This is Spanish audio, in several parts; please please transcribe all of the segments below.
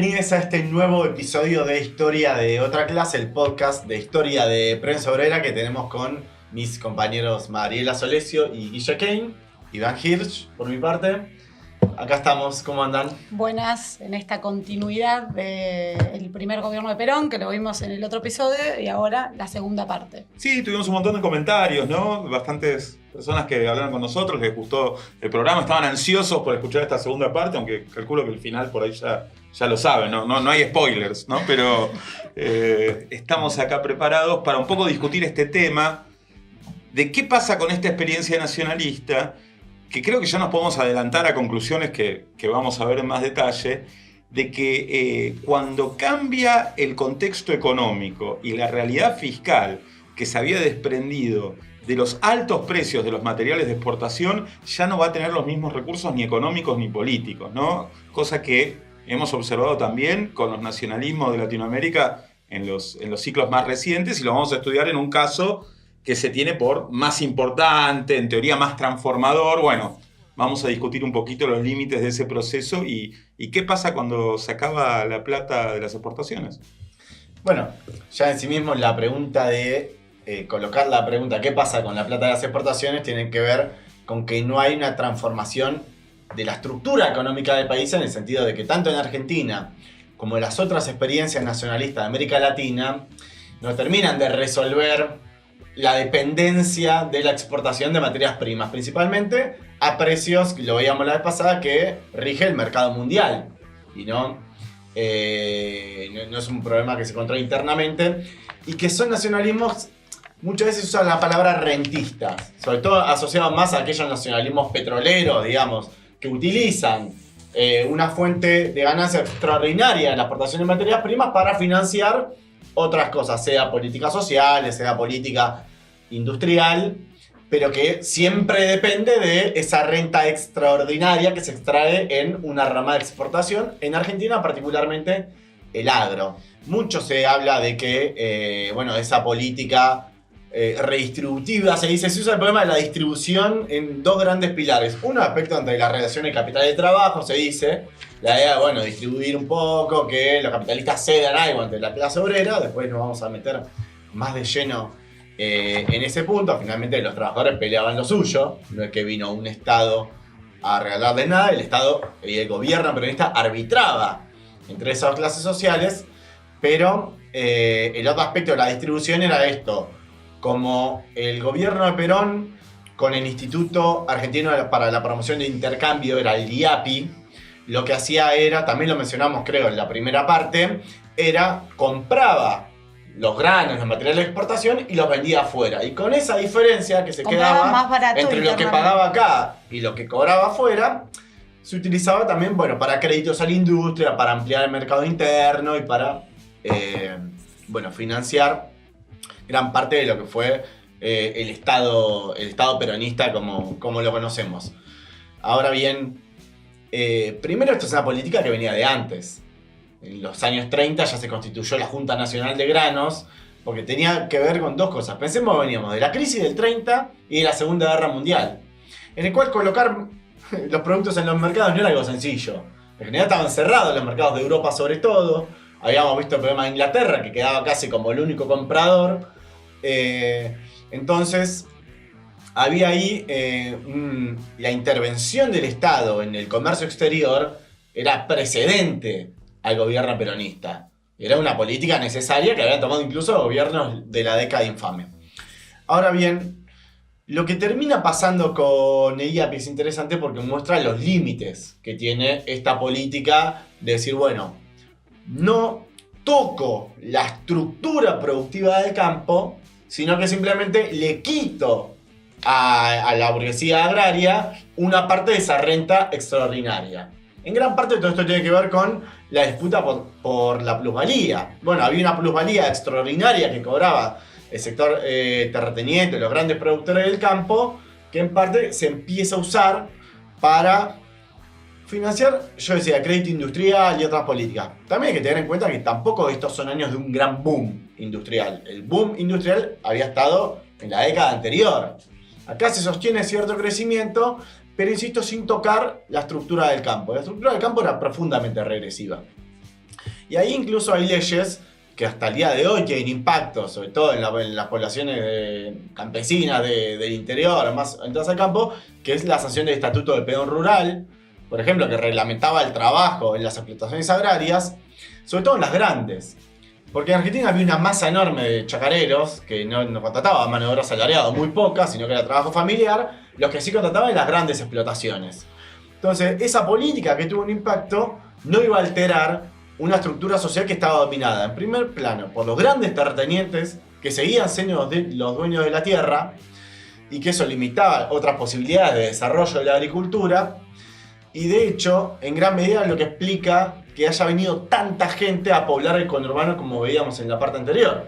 Bienvenidos a este nuevo episodio de Historia de Otra Clase, el podcast de historia de Prensa Obrera que tenemos con mis compañeros Mariela Solesio y Guilla Kane, Iván Hirsch, por mi parte. Acá estamos, ¿cómo andan? Buenas, en esta continuidad del primer gobierno de Perón, que lo vimos en el otro episodio, y ahora la segunda parte. Sí, tuvimos un montón de comentarios, ¿no? Bastantes personas que hablaron con nosotros, les gustó el programa, estaban ansiosos por escuchar esta segunda parte, aunque calculo que el final por ahí ya lo saben, no hay spoilers, ¿no? Pero estamos acá preparados para un poco discutir este tema de qué pasa con esta experiencia nacionalista, que creo que ya nos podemos adelantar a conclusiones que vamos a ver en más detalle, de que cuando cambia el contexto económico y la realidad fiscal que se había desprendido de los altos precios de los materiales de exportación, ya no va a tener los mismos recursos ni económicos ni políticos, ¿no? Cosa que hemos observado también con los nacionalismos de Latinoamérica en los ciclos más recientes, y lo vamos a estudiar en un caso que se tiene por más importante, en teoría más transformador. Bueno, vamos a discutir un poquito los límites de ese proceso y qué pasa cuando se acaba la plata de las exportaciones. Bueno, ya en sí mismo la pregunta de colocar la pregunta ¿qué pasa con la plata de las exportaciones? Tiene que ver con que no hay una transformación de la estructura económica del país, en el sentido de que tanto en Argentina como en las otras experiencias nacionalistas de América Latina no terminan de resolver la dependencia de la exportación de materias primas, principalmente a precios, lo veíamos la vez pasada, que rige el mercado mundial. Y no es un problema que se controla internamente, y que son nacionalismos, muchas veces usan la palabra rentistas, sobre todo asociados más a aquellos nacionalismos petroleros, digamos, que utilizan una fuente de ganancia extraordinaria en la exportación de materias primas para financiar otras cosas, sea políticas sociales, sea política industrial, pero que siempre depende de esa renta extraordinaria que se extrae en una rama de exportación, en Argentina particularmente el agro. Mucho se habla de que, esa política redistributiva, se usa el problema de la distribución en dos grandes pilares. Uno, aspecto entre la relación de capital y trabajo, se dice, la idea de, distribuir un poco, que los capitalistas cedan algo ante la clase obrera. Después nos vamos a meter más de lleno en ese punto. Finalmente los trabajadores peleaban lo suyo, no es que vino un Estado a regalarles nada. El Estado y el gobierno peronista arbitraba entre esas clases sociales, pero el otro aspecto de la distribución era esto: como el gobierno de Perón, con el Instituto Argentino para la Promoción de Intercambio, era el IAPI, lo que hacía era, también lo mencionamos creo en la primera parte, era compraba los granos, los materiales de exportación y los vendía afuera. Y con esa diferencia que se quedaba más barato entre lo que pagaba acá y lo que cobraba afuera, se utilizaba también para créditos a la industria, para ampliar el mercado interno y para financiar gran parte de lo que fue el Estado peronista como lo conocemos. Ahora bien, primero, esto es una política que venía de antes. En los años 30 ya se constituyó la Junta Nacional de Granos, porque tenía que ver con dos cosas. Pensemos que veníamos de la crisis del 30 y de la Segunda Guerra Mundial, en el cual colocar los productos en los mercados no era algo sencillo. En general estaban cerrados los mercados de Europa, sobre todo. Habíamos visto el problema de Inglaterra, que quedaba casi como el único comprador. Entonces había ahí la intervención del Estado en el comercio exterior era precedente al gobierno peronista. Era una política necesaria que habían tomado incluso gobiernos de la década infame. Ahora bien, lo que termina pasando con el IAPI es interesante porque muestra los límites que tiene esta política de decir, no toco la estructura productiva del campo, sino que simplemente le quito a la burguesía agraria una parte de esa renta extraordinaria. En gran parte todo esto tiene que ver con la disputa por la plusvalía. Había una plusvalía extraordinaria que cobraba el sector terrateniente, los grandes productores del campo, que en parte se empieza a usar para financiar, yo decía, crédito industrial y otras políticas. También hay que tener en cuenta que tampoco estos son años de un gran boom industrial. El boom industrial había estado en la década anterior. Acá se sostiene cierto crecimiento, pero insisto, sin tocar la estructura del campo. La estructura del campo era profundamente regresiva. Y ahí incluso hay leyes que hasta el día de hoy tienen impacto, sobre todo en las poblaciones campesinas del interior, más entradas al campo, que es la sanción del Estatuto del Peón Rural, por ejemplo, que reglamentaba el trabajo en las explotaciones agrarias, sobre todo en las grandes. Porque en Argentina había una masa enorme de chacareros que no contrataba mano de obra asalariada, muy poca, sino que era trabajo familiar, los que sí contrataban en las grandes explotaciones. Entonces, esa política que tuvo un impacto no iba a alterar una estructura social que estaba dominada, en primer plano, por los grandes terratenientes que seguían siendo los dueños de la tierra y que eso limitaba otras posibilidades de desarrollo de la agricultura. Y de hecho, en gran medida lo que explica que haya venido tanta gente a poblar el conurbano como veíamos en la parte anterior.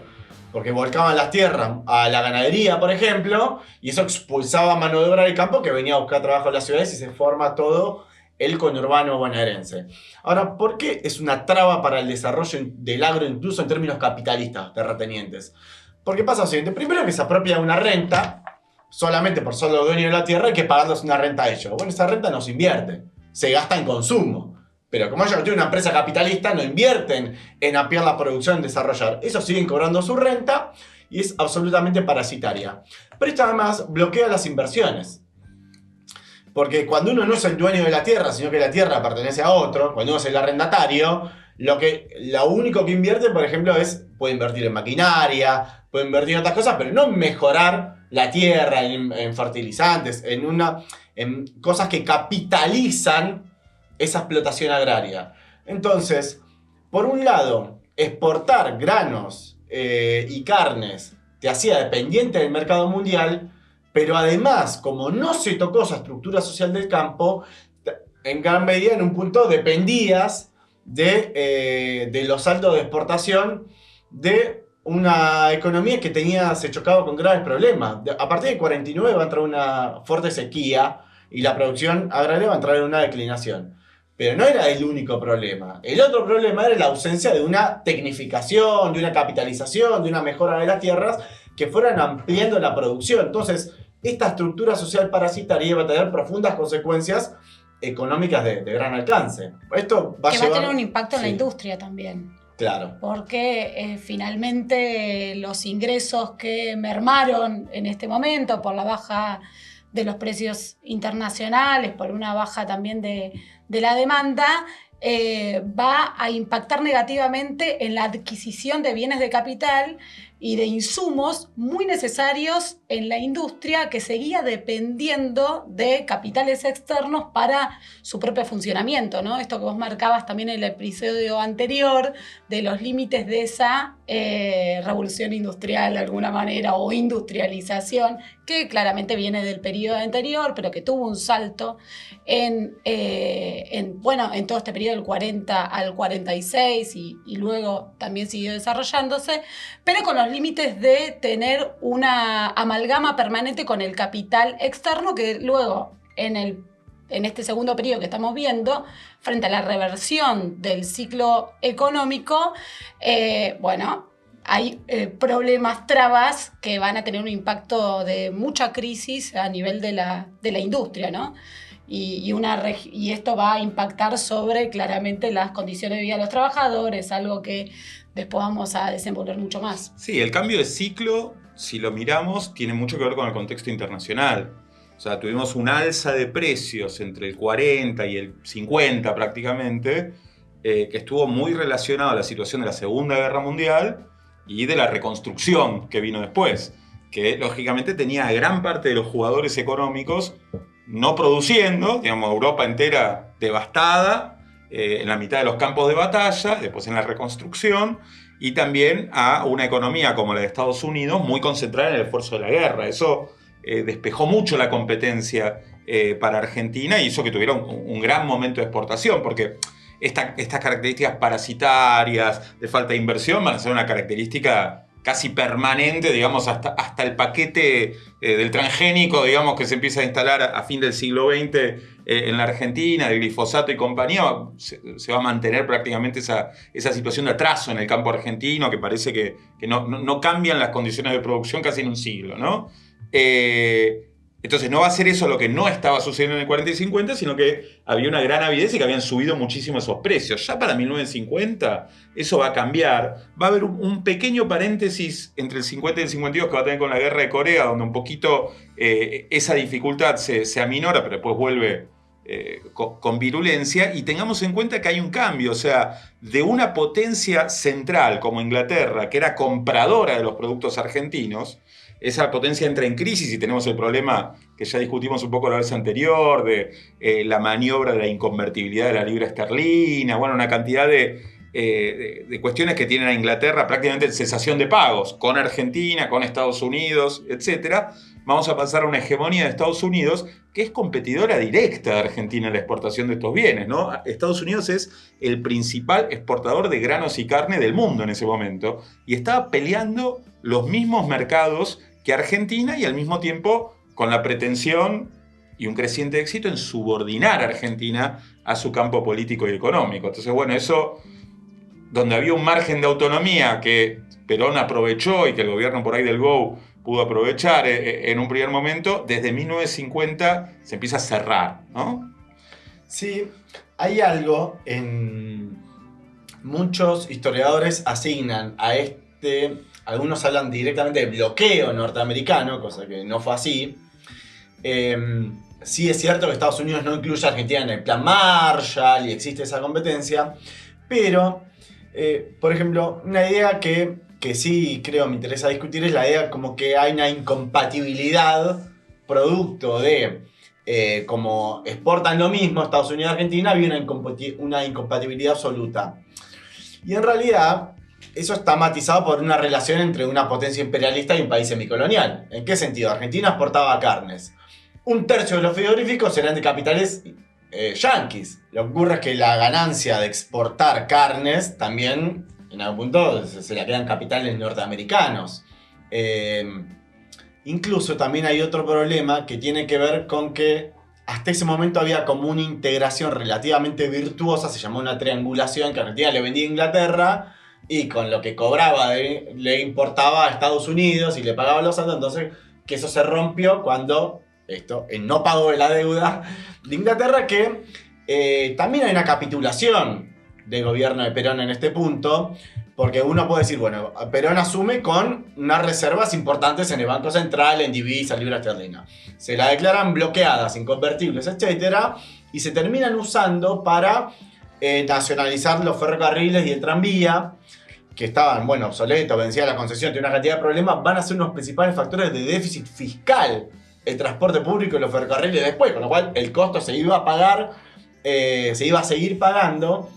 Porque volcaban las tierras a la ganadería, por ejemplo, y eso expulsaba mano de obra del campo que venía a buscar trabajo en las ciudades y se forma todo el conurbano bonaerense. Ahora, ¿por qué es una traba para el desarrollo del agro, incluso en términos capitalistas, terratenientes? Porque pasa lo siguiente. Primero que se apropia de una renta, solamente por ser los dueños de la tierra hay que pagarles una renta a ellos. Bueno, esa renta no se invierte, se gasta en consumo. Pero como ellos no tienen una empresa capitalista, no invierten en ampliar la producción, en desarrollar. Ellos siguen cobrando su renta y es absolutamente parasitaria. Pero esto además bloquea las inversiones. Porque cuando uno no es el dueño de la tierra, sino que la tierra pertenece a otro, cuando uno es el arrendatario, lo único que invierte, por ejemplo, puede invertir en maquinaria, puede invertir en otras cosas, pero no en mejorar la tierra, en fertilizantes, en cosas que capitalizan esa explotación agraria. Entonces, por un lado, exportar granos y carnes te hacía dependiente del mercado mundial, pero además, como no se tocó esa estructura social del campo, en gran medida, en un punto, dependías de los saldos de exportación de una economía que se chocaba con graves problemas. A partir del 49 va a entrar una fuerte sequía y la producción agraria va a entrar en una declinación. Pero no era el único problema. El otro problema era la ausencia de una tecnificación, de una capitalización, de una mejora de las tierras que fueran ampliando la producción. Entonces, esta estructura social parasitaria iba a tener profundas consecuencias económicas de gran alcance. Esto va a tener un impacto en la industria también. Claro. Porque finalmente los ingresos que mermaron en este momento por la baja de los precios internacionales, por una baja también de la demanda, va a impactar negativamente en la adquisición de bienes de capital y de insumos muy necesarios en la industria que seguía dependiendo de capitales externos para su propio funcionamiento, ¿no? Esto que vos marcabas también en el episodio anterior de los límites de esa revolución industrial de alguna manera o industrialización que claramente viene del periodo anterior pero que tuvo un salto en todo este periodo del 40 al 46 y luego también siguió desarrollándose, pero con los límites de tener una amalgama permanente con el capital externo que luego en este segundo periodo que estamos viendo, frente a la reversión del ciclo económico, hay problemas, trabas que van a tener un impacto de mucha crisis a nivel de la industria, ¿no? Y esto va a impactar sobre claramente las condiciones de vida de los trabajadores, algo que después vamos a desenvolver mucho más. Sí, el cambio de ciclo, si lo miramos, tiene mucho que ver con el contexto internacional. O sea, tuvimos un alza de precios entre el 40 y el 50 prácticamente, que estuvo muy relacionado a la situación de la Segunda Guerra Mundial y de la reconstrucción que vino después, que lógicamente tenía a gran parte de los jugadores económicos no produciendo, digamos, Europa entera devastada, en la mitad de los campos de batalla, después en la reconstrucción, y también a una economía como la de Estados Unidos muy concentrada en el esfuerzo de la guerra. Eso despejó mucho la competencia para Argentina y hizo que tuviera un gran momento de exportación, porque estas características parasitarias de falta de inversión van a ser una característica casi permanente, digamos, hasta el paquete del transgénico, digamos, que se empieza a instalar a fin del siglo XX en la Argentina, de glifosato y compañía, se va a mantener prácticamente esa situación de atraso en el campo argentino, que parece que no cambian las condiciones de producción casi en un siglo, ¿no? Entonces no va a ser eso lo que no estaba sucediendo en el 40 y 50, sino que había una gran avidez y que habían subido muchísimo esos precios. Ya para 1950 eso va a cambiar. Va a haber un pequeño paréntesis entre el 50 y el 52 que va a tener con la guerra de Corea, donde un poquito esa dificultad se aminora, pero después vuelve con virulencia. Y tengamos en cuenta que hay un cambio, o sea, de una potencia central como Inglaterra, que era compradora de los productos argentinos, esa potencia entra en crisis y tenemos el problema que ya discutimos un poco la vez anterior, de la maniobra de la inconvertibilidad de la libra esterlina, bueno, una cantidad de cuestiones que tienen a Inglaterra prácticamente cesación de pagos con Argentina, con Estados Unidos, etc. Vamos a pasar a una hegemonía de Estados Unidos que es competidora directa de Argentina en la exportación de estos bienes, ¿no? Estados Unidos es el principal exportador de granos y carne del mundo en ese momento y estaba peleando los mismos mercados que Argentina y al mismo tiempo con la pretensión y un creciente éxito en subordinar a Argentina a su campo político y económico. Entonces, bueno, eso, donde había un margen de autonomía que Perón aprovechó y que el gobierno por ahí del GO pudo aprovechar en un primer momento, desde 1950 se empieza a cerrar, ¿no? Sí, hay algo en... Muchos historiadores asignan a algunos hablan directamente de bloqueo norteamericano, cosa que no fue así. Sí es cierto que Estados Unidos no incluye a Argentina en el plan Marshall y existe esa competencia, pero, por ejemplo, una idea que sí creo me interesa discutir es la idea como que hay una incompatibilidad producto de como exportan lo mismo Estados Unidos y Argentina, había una incompatibilidad absoluta. Y en realidad eso está matizado por una relación entre una potencia imperialista y un país semicolonial. ¿En qué sentido? Argentina exportaba carnes. Un tercio de los frigoríficos eran de capitales yanquis. Lo que ocurre es que la ganancia de exportar carnes también, en algún punto, se la quedan capitales norteamericanos. Incluso también hay otro problema que tiene que ver con que hasta ese momento había como una integración relativamente virtuosa, se llamó una triangulación, que Argentina le vendía a Inglaterra y con lo que cobraba le importaba a Estados Unidos y le pagaba a los Santos. Entonces, que eso se rompió cuando el no pago de la deuda de Inglaterra, que también hay una capitulación del gobierno de Perón en este punto, porque uno puede decir, bueno, Perón asume con unas reservas importantes en el Banco Central, en divisas, libra esterlina. Se la declaran bloqueadas, inconvertibles, etc. Y se terminan usando para nacionalizar los ferrocarriles y el tranvía, que estaban, bueno, obsoletos, vencía la concesión, tiene una cantidad de problemas, van a ser unos principales factores de déficit fiscal el transporte público y los ferrocarriles después, con lo cual el costo se iba a pagar, se iba a seguir pagando,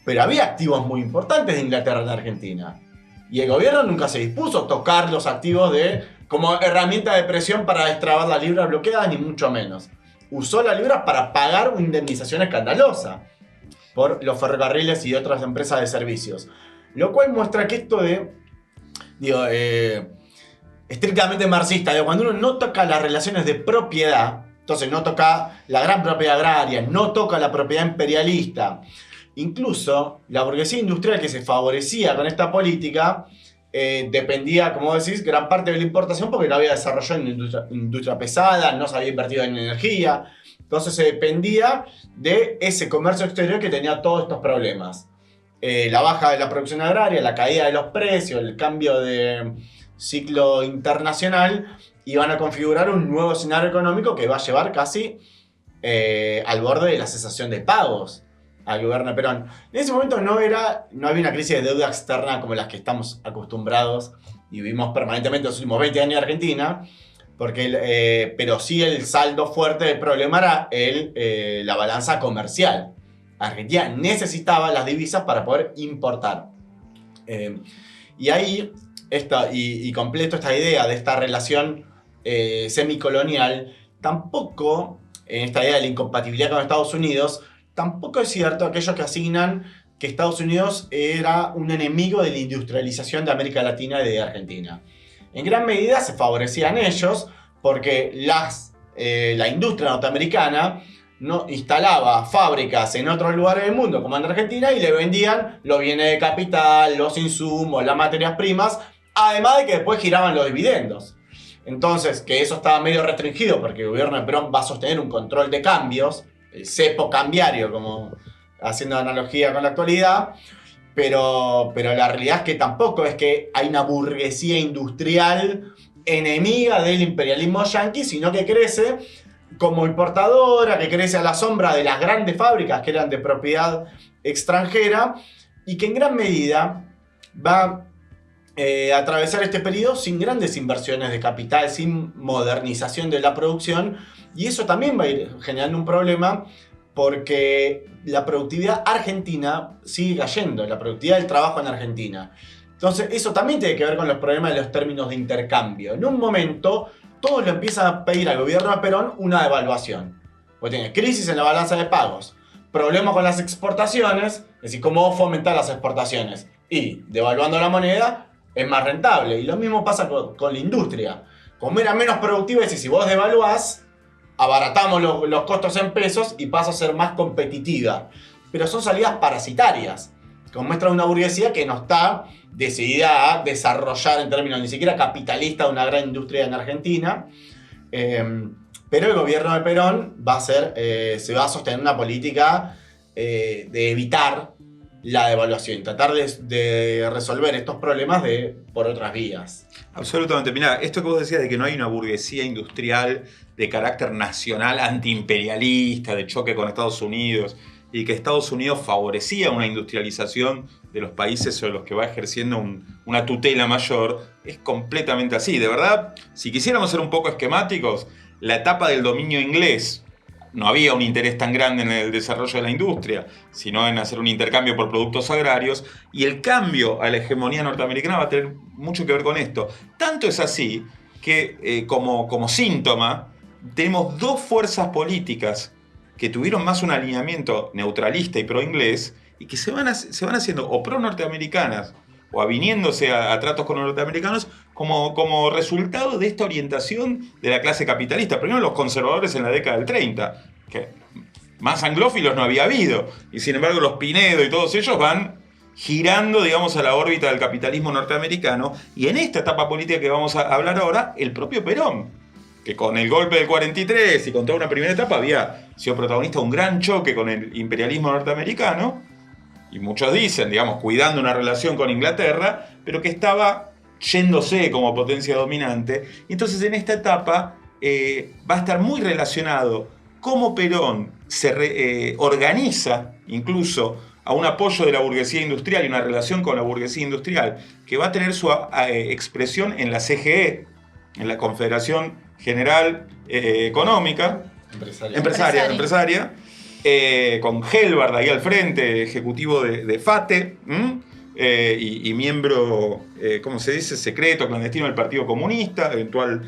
pero había activos muy importantes de Inglaterra en Argentina. Y el gobierno nunca se dispuso a tocar los activos como herramienta de presión para destrabar las libras bloqueadas, ni mucho menos. Usó las libras para pagar una indemnización escandalosa por los ferrocarriles y otras empresas de servicios. Lo cual muestra que esto estrictamente marxista, cuando uno no toca las relaciones de propiedad, entonces no toca la gran propiedad agraria, no toca la propiedad imperialista, incluso la burguesía industrial que se favorecía con esta política, dependía, como decís, gran parte de la importación porque no había desarrollado una industria pesada, no se había invertido en energía, entonces se dependía de ese comercio exterior que tenía todos estos problemas. La baja de la producción agraria, la caída de los precios, el cambio de ciclo internacional iban a configurar un nuevo escenario económico que va a llevar casi al borde de la cesación de pagos al gobierno de Perón. En ese momento no había una crisis de deuda externa como las que estamos acostumbrados y vivimos permanentemente los últimos 20 años en Argentina, pero sí el saldo fuerte del problema era la balanza comercial. Argentina necesitaba las divisas para poder importar. Y ahí, completo esta idea de esta relación semicolonial, tampoco, en esta idea de la incompatibilidad con Estados Unidos, tampoco es cierto aquellos que asignan que Estados Unidos era un enemigo de la industrialización de América Latina y de Argentina. En gran medida se favorecían ellos porque la industria norteamericana no instalaba fábricas en otros lugares del mundo, como en Argentina, y le vendían los bienes de capital, los insumos, las materias primas, además de que después giraban los dividendos. Entonces, que eso estaba medio restringido porque el gobierno de Perón va a sostener un control de cambios, el cepo cambiario, como haciendo analogía con la actualidad, pero la realidad es que tampoco es que hay una burguesía industrial enemiga del imperialismo yanqui, sino que crece como importadora, que crece a la sombra de las grandes fábricas que eran de propiedad extranjera y que en gran medida va a atravesar este periodo sin grandes inversiones de capital, sin modernización de la producción, y eso también va a ir generando un problema porque la productividad argentina sigue cayendo, la productividad del trabajo en Argentina. Entonces eso también tiene que ver con los problemas de los términos de intercambio. En un momento todos le empiezan a pedir al gobierno de Perón una devaluación, porque tiene crisis en la balanza de pagos, problemas con las exportaciones, es decir, cómo fomentar las exportaciones, y devaluando la moneda es más rentable. Y lo mismo pasa con la industria. Como era menos productiva, es decir, si vos devaluás, abaratamos los costos en pesos y pasa a ser más competitiva. Pero son salidas parasitarias, como muestra una burguesía que no está decidida a desarrollar en términos ni siquiera capitalistas una gran industria en Argentina. Pero el gobierno de Perón se va a sostener una política de evitar la devaluación, tratar de resolver estos problemas por otras vías. Absolutamente. Mirá, esto que vos decías de que no hay una burguesía industrial de carácter nacional antiimperialista, de choque con Estados Unidos, y que Estados Unidos favorecía una industrialización de los países sobre los que va ejerciendo una tutela mayor, es completamente así. De verdad, si quisiéramos ser un poco esquemáticos, la etapa del dominio inglés, no había un interés tan grande en el desarrollo de la industria, sino en hacer un intercambio por productos agrarios, y el cambio a la hegemonía norteamericana va a tener mucho que ver con esto. Tanto es así que como síntoma tenemos dos fuerzas políticas que tuvieron más un alineamiento neutralista y pro-inglés y que se van haciendo o pro-norteamericanas o aviniéndose a tratos con los norteamericanos como resultado de esta orientación de la clase capitalista. Primero los conservadores en la década del 30, que más anglófilos no había habido, y sin embargo los Pinedo y todos ellos van girando, digamos, a la órbita del capitalismo norteamericano, y en esta etapa política que vamos a hablar ahora, el propio Perón, que con el golpe del 43 y con toda una primera etapa había sido protagonista de un gran choque con el imperialismo norteamericano, y muchos dicen, digamos, cuidando una relación con Inglaterra, pero que estaba yéndose como potencia dominante. Y entonces en esta etapa va a estar muy relacionado cómo Perón se organiza incluso a un apoyo de la burguesía industrial y una relación con la burguesía industrial que va a tener su expresión en la CGE, en la Confederación General Económica, empresaria. Con Helbard ahí al frente, ejecutivo de FATE, y miembro, ¿cómo se dice?, secreto, clandestino del Partido Comunista, eventual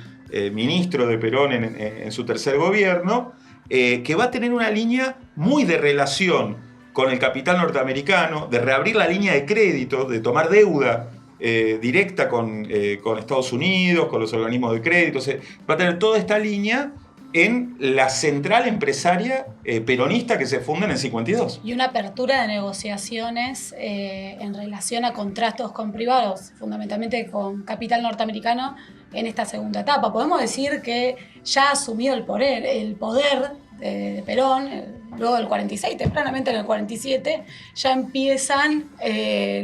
ministro de Perón en su tercer gobierno, que va a tener una línea muy de relación con el capital norteamericano, de reabrir la línea de crédito, de tomar deuda directa con Estados Unidos, con los organismos de crédito. O sea, va a tener toda esta línea en la central empresaria peronista que se funda en el 52. Y una apertura de negociaciones en relación a contratos con privados, fundamentalmente con capital norteamericano, en esta segunda etapa. Podemos decir que ya ha asumido el poder de Perón, luego del 46, tempranamente en el 47, ya empiezan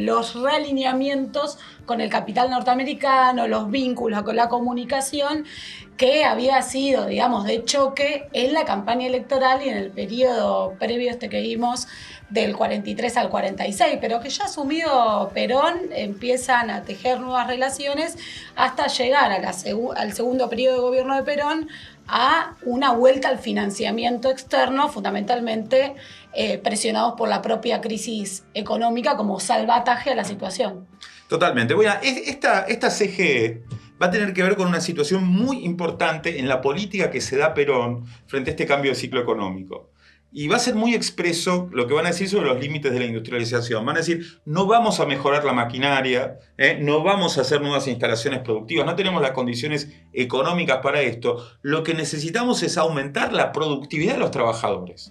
los realineamientos con el capital norteamericano, los vínculos con la comunicación, que había sido, digamos, de choque en la campaña electoral y en el periodo previo que vimos del 43 al 46, pero que ya asumido Perón empiezan a tejer nuevas relaciones hasta llegar al segundo periodo de gobierno de Perón, a una vuelta al financiamiento externo, fundamentalmente presionados por la propia crisis económica como salvataje a la situación. Totalmente. Bueno, esta CGE va a tener que ver con una situación muy importante en la política que se da Perón frente a este cambio de ciclo económico. Y va a ser muy expreso lo que van a decir sobre los límites de la industrialización. Van a decir, no vamos a mejorar la maquinaria, no vamos a hacer nuevas instalaciones productivas, no tenemos las condiciones económicas para esto. Lo que necesitamos es aumentar la productividad de los trabajadores.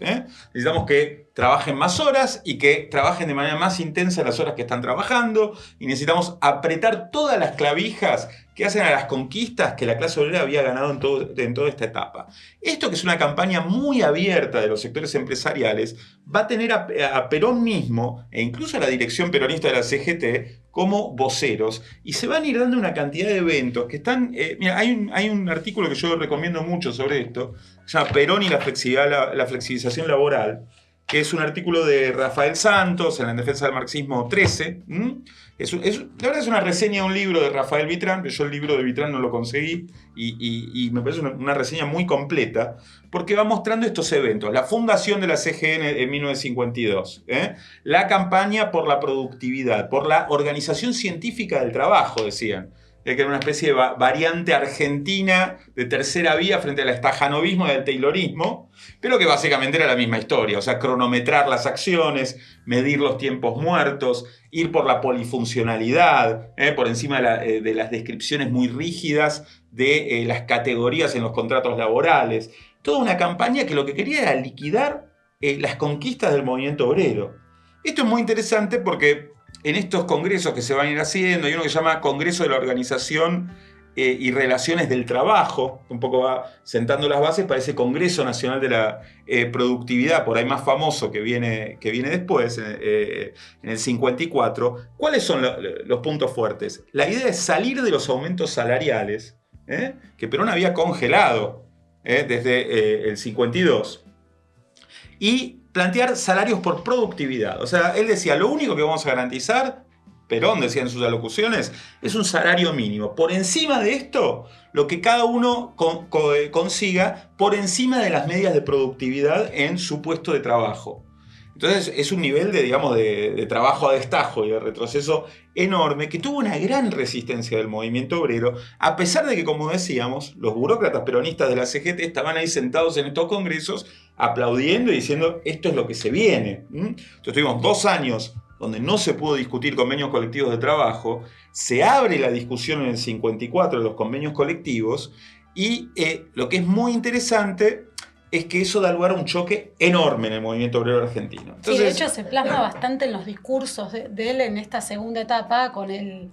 Necesitamos que trabajen más horas y que trabajen de manera más intensa las horas que están trabajando. Y necesitamos apretar todas las clavijas que hacen a las conquistas que la clase obrera había ganado en toda esta etapa. Esto, que es una campaña muy abierta de los sectores empresariales, va a tener a Perón mismo, e incluso a la dirección peronista de la CGT, como voceros, y se van a ir dando una cantidad de eventos que están... mira, hay un artículo que yo recomiendo mucho sobre esto, se llama Perón y la flexibilización laboral, que es un artículo de Rafael Santos en la defensa del marxismo 13. La verdad es una reseña de un libro de Rafael Vitrán, pero yo el libro de Vitrán no lo conseguí, y me parece una reseña muy completa, porque va mostrando estos eventos. La fundación de la CGT en 1952, la campaña por la productividad, por la organización científica del trabajo, decían, que era una especie de variante argentina de tercera vía frente al estajanovismo y al taylorismo, pero que básicamente era la misma historia, o sea, cronometrar las acciones, medir los tiempos muertos, ir por la polifuncionalidad, por encima de las descripciones muy rígidas de las categorías en los contratos laborales. Toda una campaña que lo que quería era liquidar las conquistas del movimiento obrero. Esto es muy interesante porque en estos congresos que se van a ir haciendo, hay uno que se llama Congreso de la Organización y Relaciones del Trabajo, un poco va sentando las bases para ese Congreso Nacional de la Productividad, por ahí más famoso, que viene después, en el 54. ¿Cuáles son los puntos fuertes? La idea es salir de los aumentos salariales, que Perón había congelado desde el 52, y plantear salarios por productividad. O sea, él decía, lo único que vamos a garantizar, Perón decía en sus alocuciones, es un salario mínimo. Por encima de esto, lo que cada uno consiga por encima de las medias de productividad en su puesto de trabajo. Entonces es un nivel de trabajo a destajo y de retroceso enorme, que tuvo una gran resistencia del movimiento obrero, a pesar de que, como decíamos, los burócratas peronistas de la CGT estaban ahí sentados en estos congresos aplaudiendo y diciendo, esto es lo que se viene. Entonces tuvimos 2 años donde no se pudo discutir convenios colectivos de trabajo, se abre la discusión en el 54 de los convenios colectivos, y lo que es muy interesante es que eso da lugar a un choque enorme en el movimiento obrero argentino. Entonces, sí, de hecho se plasma bastante en los discursos de él en esta segunda etapa, con el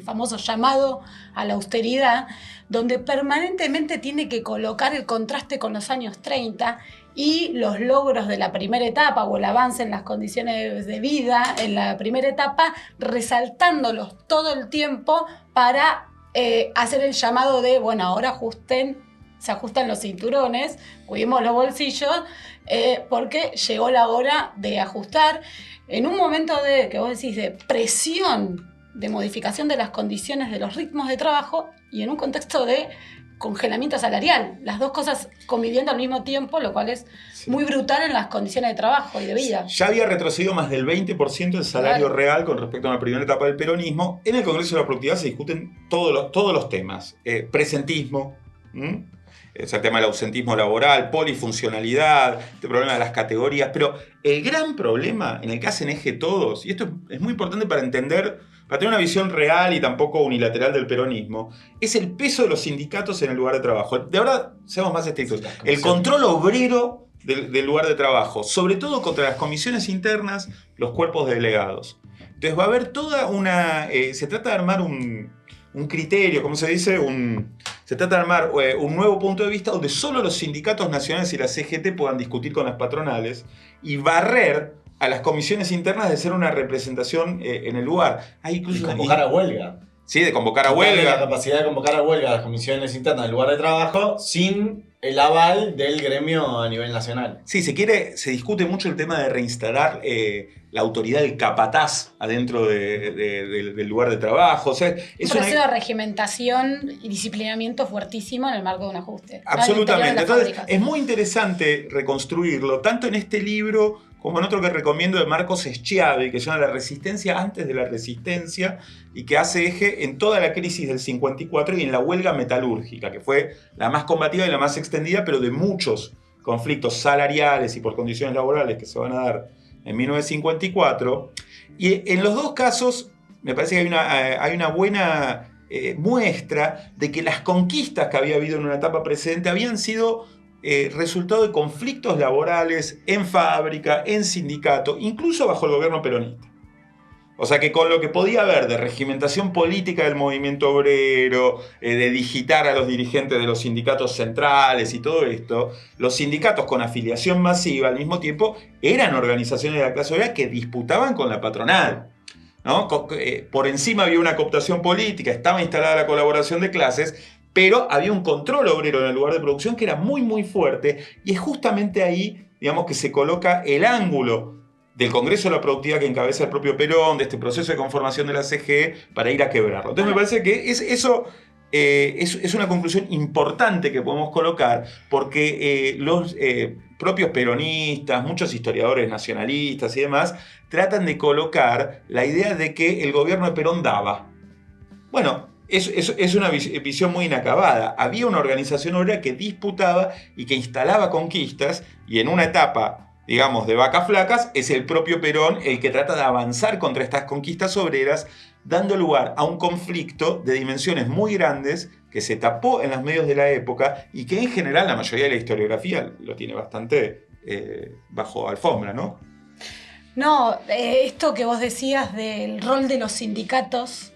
famoso llamado a la austeridad, donde permanentemente tiene que colocar el contraste con los años 30 y los logros de la primera etapa, o el avance en las condiciones de vida en la primera etapa, resaltándolos todo el tiempo para hacer el llamado de, bueno, ahora se ajustan los cinturones, cuidemos los bolsillos, porque llegó la hora de ajustar. En un momento que vos decís de presión, de modificación de las condiciones de los ritmos de trabajo, y en un contexto de congelamiento salarial, las dos cosas conviviendo al mismo tiempo, lo cual es muy brutal en las condiciones de trabajo y de vida. Ya había retrocedido más del 20% el salario real con respecto a la primera etapa del peronismo. En el Congreso de la Productividad se discuten todos los temas. Presentismo, es el tema del ausentismo laboral, polifuncionalidad, el problema de las categorías, pero el gran problema en el que hacen eje todos, y esto es muy importante para entender, para tener una visión real y tampoco unilateral del peronismo, es el peso de los sindicatos en el lugar de trabajo. De verdad, seamos más estrictos, el control obrero del lugar de trabajo, sobre todo contra las comisiones internas, los cuerpos de delegados. Entonces va a haber toda una... se trata de armar un criterio, ¿cómo se dice? Se trata de armar un nuevo punto de vista donde solo los sindicatos nacionales y la CGT puedan discutir con las patronales y barrer a las comisiones internas de ser una representación en el lugar. Hay incluso y convocar a huelga. Sí, de convocar a huelga. La capacidad de convocar a huelga a las comisiones internas del lugar de trabajo sin el aval del gremio a nivel nacional. Sí, se discute mucho el tema de reinstalar la autoridad del capataz adentro del lugar de trabajo. O sea, es un proceso de regimentación y disciplinamiento fuertísimo en el marco de un ajuste. Absolutamente. Entonces, es muy interesante reconstruirlo, tanto en este libro como en otro que recomiendo de Marcos Schiavi, que se llama La resistencia antes de la resistencia, y que hace eje en toda la crisis del 54 y en la huelga metalúrgica, que fue la más combativa y la más extendida, pero de muchos conflictos salariales y por condiciones laborales que se van a dar en 1954. Y en los dos casos me parece que hay una buena muestra de que las conquistas que había habido en una etapa precedente habían sido resultado de conflictos laborales en fábrica, en sindicato, incluso bajo el gobierno peronista. O sea que con lo que podía haber de regimentación política del movimiento obrero, de digitar a los dirigentes de los sindicatos centrales y todo esto, los sindicatos con afiliación masiva al mismo tiempo eran organizaciones de la clase obrera que disputaban con la patronal, ¿no? Por encima había una cooptación política, estaba instalada la colaboración de clases, pero había un control obrero en el lugar de producción que era muy muy fuerte, y es justamente ahí, digamos, que se coloca el ángulo del Congreso de la Productividad que encabeza el propio Perón, de este proceso de conformación de la CGE para ir a quebrarlo. Entonces me parece que eso es una conclusión importante que podemos colocar, porque los propios peronistas, muchos historiadores nacionalistas y demás, tratan de colocar la idea de que el gobierno de Perón daba. Bueno, es una visión muy inacabada. Había una organización obrera que disputaba y que instalaba conquistas, y en una etapa, digamos, de vacas flacas, es el propio Perón el que trata de avanzar contra estas conquistas obreras, dando lugar a un conflicto de dimensiones muy grandes que se tapó en los medios de la época y que en general la mayoría de la historiografía lo tiene bastante bajo alfombra, ¿no? No, esto que vos decías del rol de los sindicatos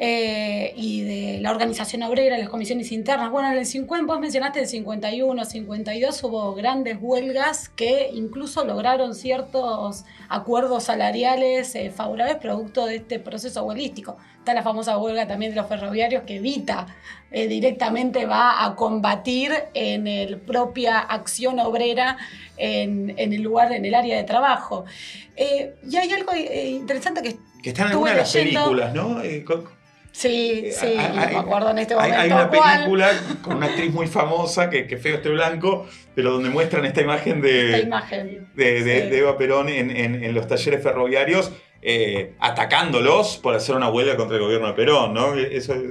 y de la organización obrera, las comisiones internas. Bueno, en el 50, vos mencionaste el 51, 52, hubo grandes huelgas que incluso lograron ciertos acuerdos salariales favorables producto de este proceso huelguístico. Está la famosa huelga también de los ferroviarios que Evita directamente va a combatir en el propia acción obrera en el lugar, en el área de trabajo. Y hay algo interesante que está en alguna de las películas, ¿no? Sí, me acuerdo en este momento. Hay una película con una actriz muy famosa, que feo este blanco, pero donde muestran esta imagen de Eva Perón en los talleres ferroviarios, atacándolos por hacer una huelga contra el gobierno de Perón, ¿no?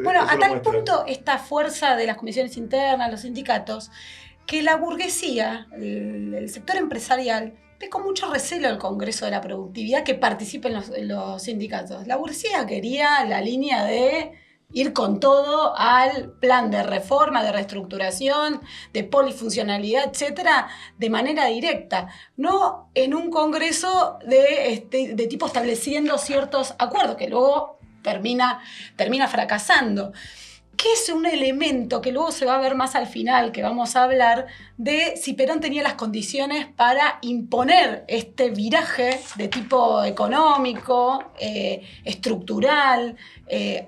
Bueno, a tal punto esta fuerza de las comisiones internas, los sindicatos, que la burguesía, el sector empresarial, ve con mucho recelo el Congreso de la Productividad que participen los sindicatos. La burguesía quería la línea de ir con todo al plan de reforma, de reestructuración, de polifuncionalidad, etcétera, de manera directa, no en un Congreso de tipo estableciendo ciertos acuerdos que luego termina fracasando. Que es un elemento que luego se va a ver más al final, que vamos a hablar de si Perón tenía las condiciones para imponer este viraje de tipo económico, estructural,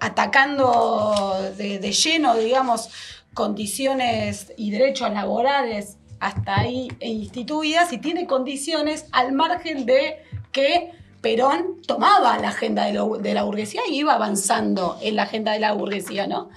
atacando de lleno, digamos, condiciones y derechos laborales hasta ahí instituidas, y tiene condiciones al margen de que Perón tomaba la agenda de la burguesía y iba avanzando en la agenda de la burguesía, ¿no?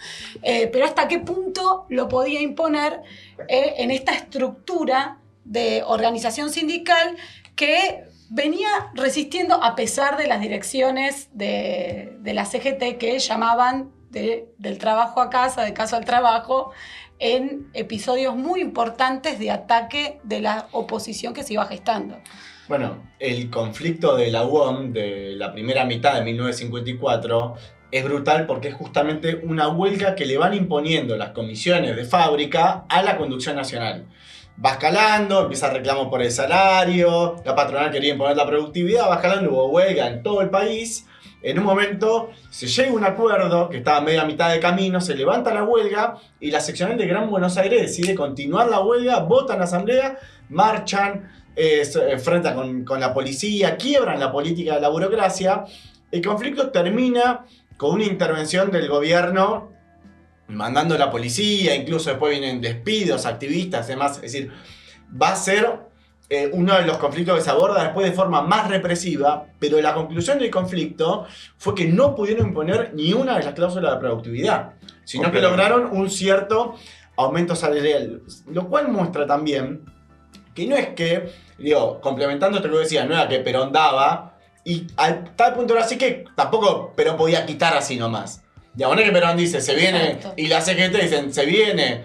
Pero hasta qué punto lo podía imponer en esta estructura de organización sindical que venía resistiendo a pesar de las direcciones de la CGT que llamaban del trabajo a casa, de casa al trabajo, en episodios muy importantes de ataque de la oposición que se iba gestando. Bueno, el conflicto de la UOM de la primera mitad de 1954 es brutal porque es justamente una huelga que le van imponiendo las comisiones de fábrica a la conducción nacional. Va escalando, empieza reclamo por el salario, la patronal quería imponer la productividad, va escalando, hubo huelga en todo el país. En un momento se llega a un acuerdo que estaba a media mitad de camino, se levanta la huelga y la seccional de Gran Buenos Aires decide continuar la huelga, votan en asamblea, marchan, se enfrentan con la policía, quiebran la política de la burocracia. El conflicto termina con una intervención del gobierno mandando a la policía, incluso después vienen despidos, activistas, demás. Es decir, va a ser uno de los conflictos que se aborda después de forma más represiva, pero la conclusión del conflicto fue que no pudieron imponer ni una de las cláusulas de productividad, sino que lograron un cierto aumento salarial, lo cual muestra también que no es que, digo, complementando esto que decía, no era que Perón daba, y al tal punto era así que tampoco Perón podía quitar así nomás. Digamos, no es que Perón dice, se viene, exacto, y la CGT dicen, se viene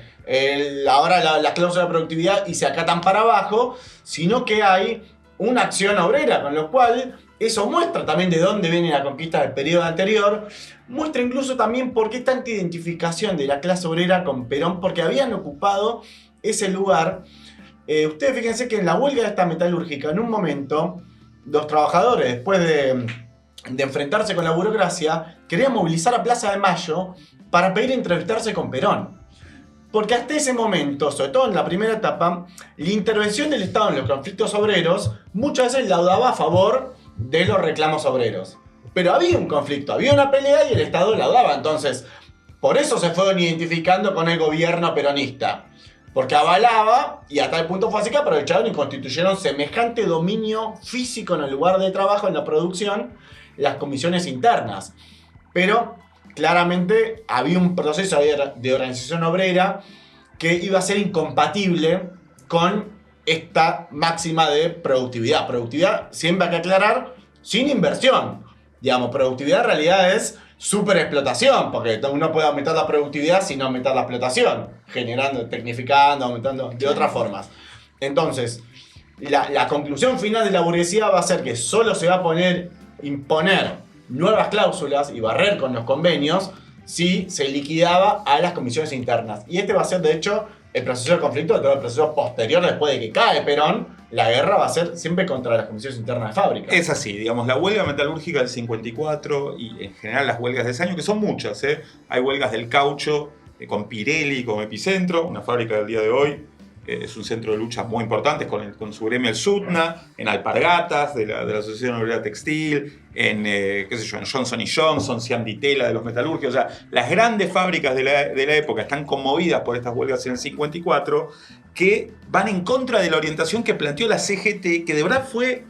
ahora las cláusulas de productividad y se acatan para abajo, sino que hay una acción obrera, con lo cual eso muestra también de dónde viene la conquista del periodo anterior, muestra incluso también por qué tanta identificación de la clase obrera con Perón, porque habían ocupado ese lugar. Ustedes fíjense que en la huelga de esta metalúrgica, en un momento, los trabajadores, después de de enfrentarse con la burocracia, quería movilizar a Plaza de Mayo para pedir entrevistarse con Perón. Porque hasta ese momento, sobre todo en la primera etapa, la intervención del Estado en los conflictos obreros muchas veces laudaba a favor de los reclamos obreros. Pero había un conflicto, había una pelea y el Estado laudaba. Entonces, por eso se fueron identificando con el gobierno peronista. Porque avalaba, y a tal punto fue así que aprovecharon y constituyeron semejante dominio físico en el lugar de trabajo, en la producción, las comisiones internas. Pero claramente había un proceso de organización obrera que iba a ser incompatible con esta máxima de productividad. Productividad, siempre hay que aclarar, sin inversión. Digamos, productividad en realidad es superexplotación, porque uno puede aumentar la productividad sin aumentar la explotación, generando, tecnificando, aumentando de otras formas. Entonces, la conclusión final de la burguesía va a ser que solo se va a imponer nuevas cláusulas y barrer con los convenios si se liquidaba a las comisiones internas. Y este va a ser, de hecho, el proceso de conflicto de todo el proceso posterior después de que cae Perón. La guerra va a ser siempre contra las comisiones internas de fábrica. Es así, digamos, la huelga metalúrgica del 54 y en general las huelgas de ese año, que son muchas, ¿eh? Hay huelgas del caucho con Pirelli como epicentro, una fábrica del día de hoy. Es un centro de lucha muy importante con su gremio el SUTNA, en Alpargatas de la Asociación Obrera Textil, en Johnson & Johnson, Siam Ditela de los metalúrgicos. O sea, las grandes fábricas de la época están conmovidas por estas huelgas en el 54 que van en contra de la orientación que planteó la CGT, que de verdad fue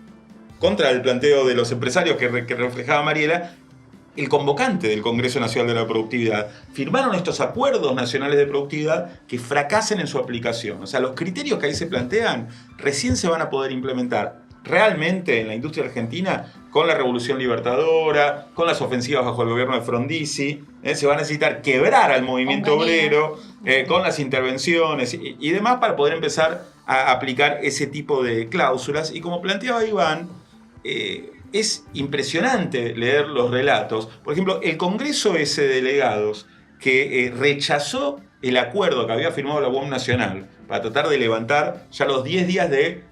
contra el planteo de los empresarios que reflejaba Mariela, el convocante del Congreso Nacional de la Productividad. Firmaron estos acuerdos nacionales de productividad que fracasen en su aplicación. O sea, los criterios que ahí se plantean recién se van a poder implementar realmente en la industria argentina con la Revolución Libertadora, con las ofensivas bajo el gobierno de Frondizi. Se va a necesitar quebrar al movimiento obrero con las intervenciones y demás para poder empezar a aplicar ese tipo de cláusulas. Y como planteaba Iván, es impresionante leer los relatos. Por ejemplo, el Congreso ese de Delegados que rechazó el acuerdo que había firmado la UOM Nacional para tratar de levantar ya los 10 días de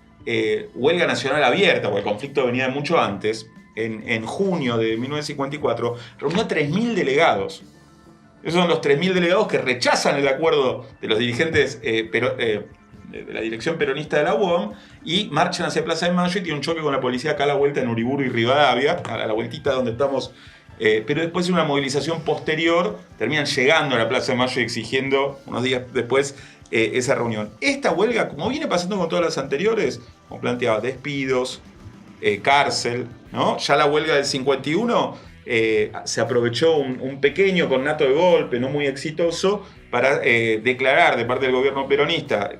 huelga nacional abierta, porque el conflicto venía de mucho antes, en junio de 1954, reunió a 3.000 delegados. Esos son los 3.000 delegados que rechazan el acuerdo de los dirigentes de la dirección peronista de la UOM y marchan hacia Plaza de Mayo y tienen un choque con la policía acá a la vuelta en Uriburu y Rivadavia, a la vueltita donde estamos, pero después de una movilización posterior terminan llegando a la Plaza de Mayo y exigiendo unos días después esa reunión. Esta huelga, como viene pasando con todas las anteriores, como planteaba, despidos, cárcel, ¿no? Ya la huelga del 51 se aprovechó un pequeño conato de golpe, no muy exitoso, para declarar de parte del gobierno peronista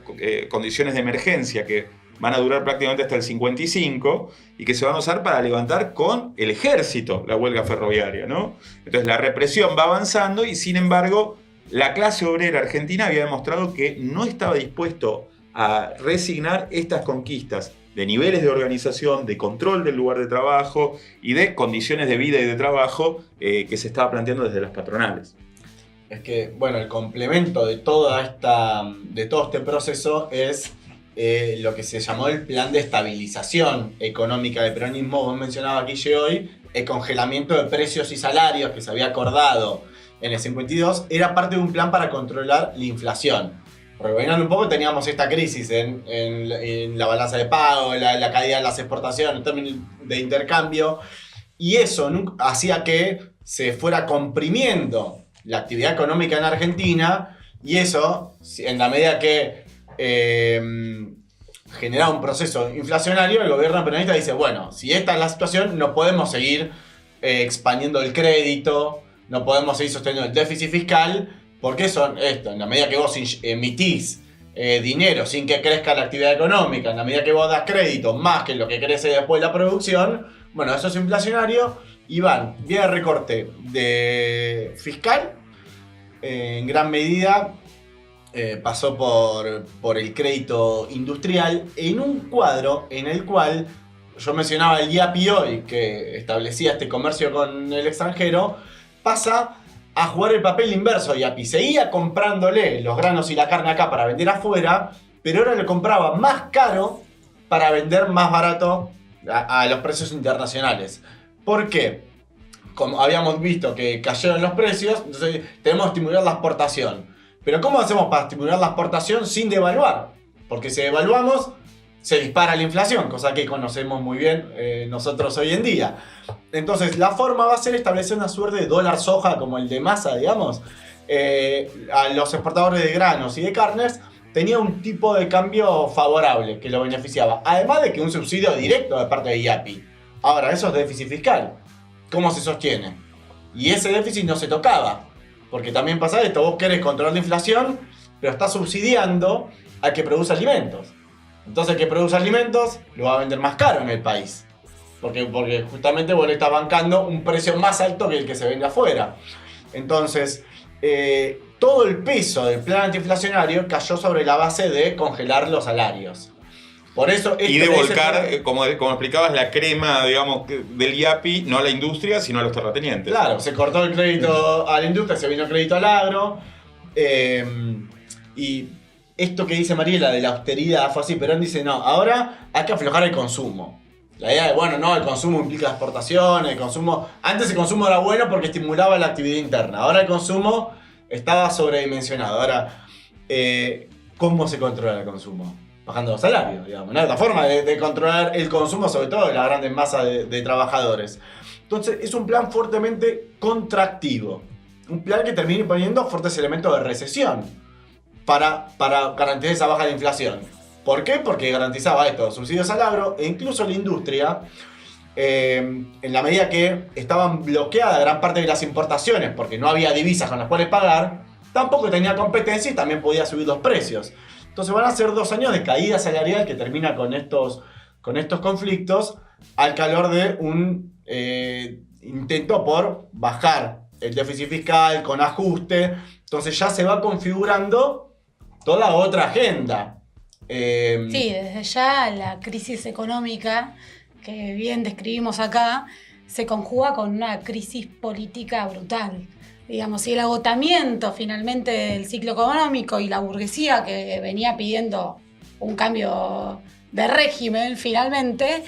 condiciones de emergencia que van a durar prácticamente hasta el 55 y que se van a usar para levantar con el ejército la huelga ferroviaria, ¿no? Entonces la represión va avanzando y sin embargo la clase obrera argentina había demostrado que no estaba dispuesto a resignar estas conquistas de niveles de organización, de control del lugar de trabajo y de condiciones de vida y de trabajo que se estaba planteando desde las patronales. Es que, bueno, el complemento de todo este proceso es lo que se llamó el plan de estabilización económica del peronismo. Vos mencionabas aquí hoy, el congelamiento de precios y salarios que se había acordado en el 52, era parte de un plan para controlar la inflación. Rebobinando un poco, teníamos esta crisis en la balanza de pago, la caída de las exportaciones, en términos de intercambio, y eso hacía que se fuera comprimiendo la actividad económica en Argentina, y eso, en la medida que generaba un proceso inflacionario, el gobierno peronista dice, bueno, si esta es la situación, no podemos seguir expandiendo el crédito, no podemos seguir sosteniendo el déficit fiscal, porque son esto, en la medida que vos emitís dinero sin que crezca la actividad económica, en la medida que vos das crédito más que lo que crece después la producción, bueno, eso es inflacionario. Y viene recorte de fiscal, en gran medida pasó por el crédito industrial, en un cuadro en el cual yo mencionaba el IAPI hoy, que establecía este comercio con el extranjero, pasa a jugar el papel inverso. IAPI seguía comprándole los granos y la carne acá para vender afuera, pero ahora lo compraba más caro para vender más barato a los precios internacionales. ¿Por qué? como habíamos visto que cayeron los precios, entonces tenemos que estimular la exportación. Pero ¿cómo hacemos para estimular la exportación sin devaluar? Porque si devaluamos, se dispara la inflación, cosa que conocemos muy bien nosotros hoy en día. Entonces, la forma va a ser establecer una suerte de dólar soja como el de Massa, digamos. A los exportadores de granos y de carnes tenía un tipo de cambio favorable que lo beneficiaba. Además de que un subsidio directo de parte de IAPI. Ahora, eso es déficit fiscal. ¿Cómo se sostiene? Y ese déficit no se tocaba. Porque también pasa esto, vos querés controlar la inflación, pero estás subsidiando al que produce alimentos. Entonces el que produce alimentos lo va a vender más caro en el país. Porque justamente vos le estás bancando un precio más alto que el que se vende afuera. Entonces, todo el peso del plan antiinflacionario cayó sobre la base de congelar los salarios. Por eso y de volcar, como explicabas, la crema, digamos, del IAPI, no a la industria, sino a los terratenientes. Claro, se cortó el crédito a la industria, se vino el crédito al agro. Y esto que dice Mariela de la austeridad fue así, Perón dice, no, ahora hay que aflojar el consumo. La idea de, bueno, no, el consumo implica exportación, el consumo... Antes el consumo era bueno porque estimulaba la actividad interna. Ahora el consumo estaba sobredimensionado. Ahora, ¿cómo se controla el consumo? Bajando los salarios, digamos. ¿No? La forma de controlar el consumo, sobre todo de las grandes masas de trabajadores. Entonces, es un plan fuertemente contractivo. Un plan que termina imponiendo fuertes elementos de recesión para garantizar esa baja de inflación. ¿Por qué? Porque garantizaba esto, subsidios al agro e incluso la industria, en la medida que estaban bloqueadas gran parte de las importaciones porque no había divisas con las cuales pagar, tampoco tenía competencia y también podía subir los precios. Entonces van a ser 2 años de caída salarial que termina con estos conflictos al calor de un intento por bajar el déficit fiscal con ajuste. Entonces ya se va configurando toda otra agenda. Sí, desde ya la crisis económica que bien describimos acá se conjuga con una crisis política brutal. Digamos, y el agotamiento finalmente del ciclo económico y la burguesía que venía pidiendo un cambio de régimen finalmente,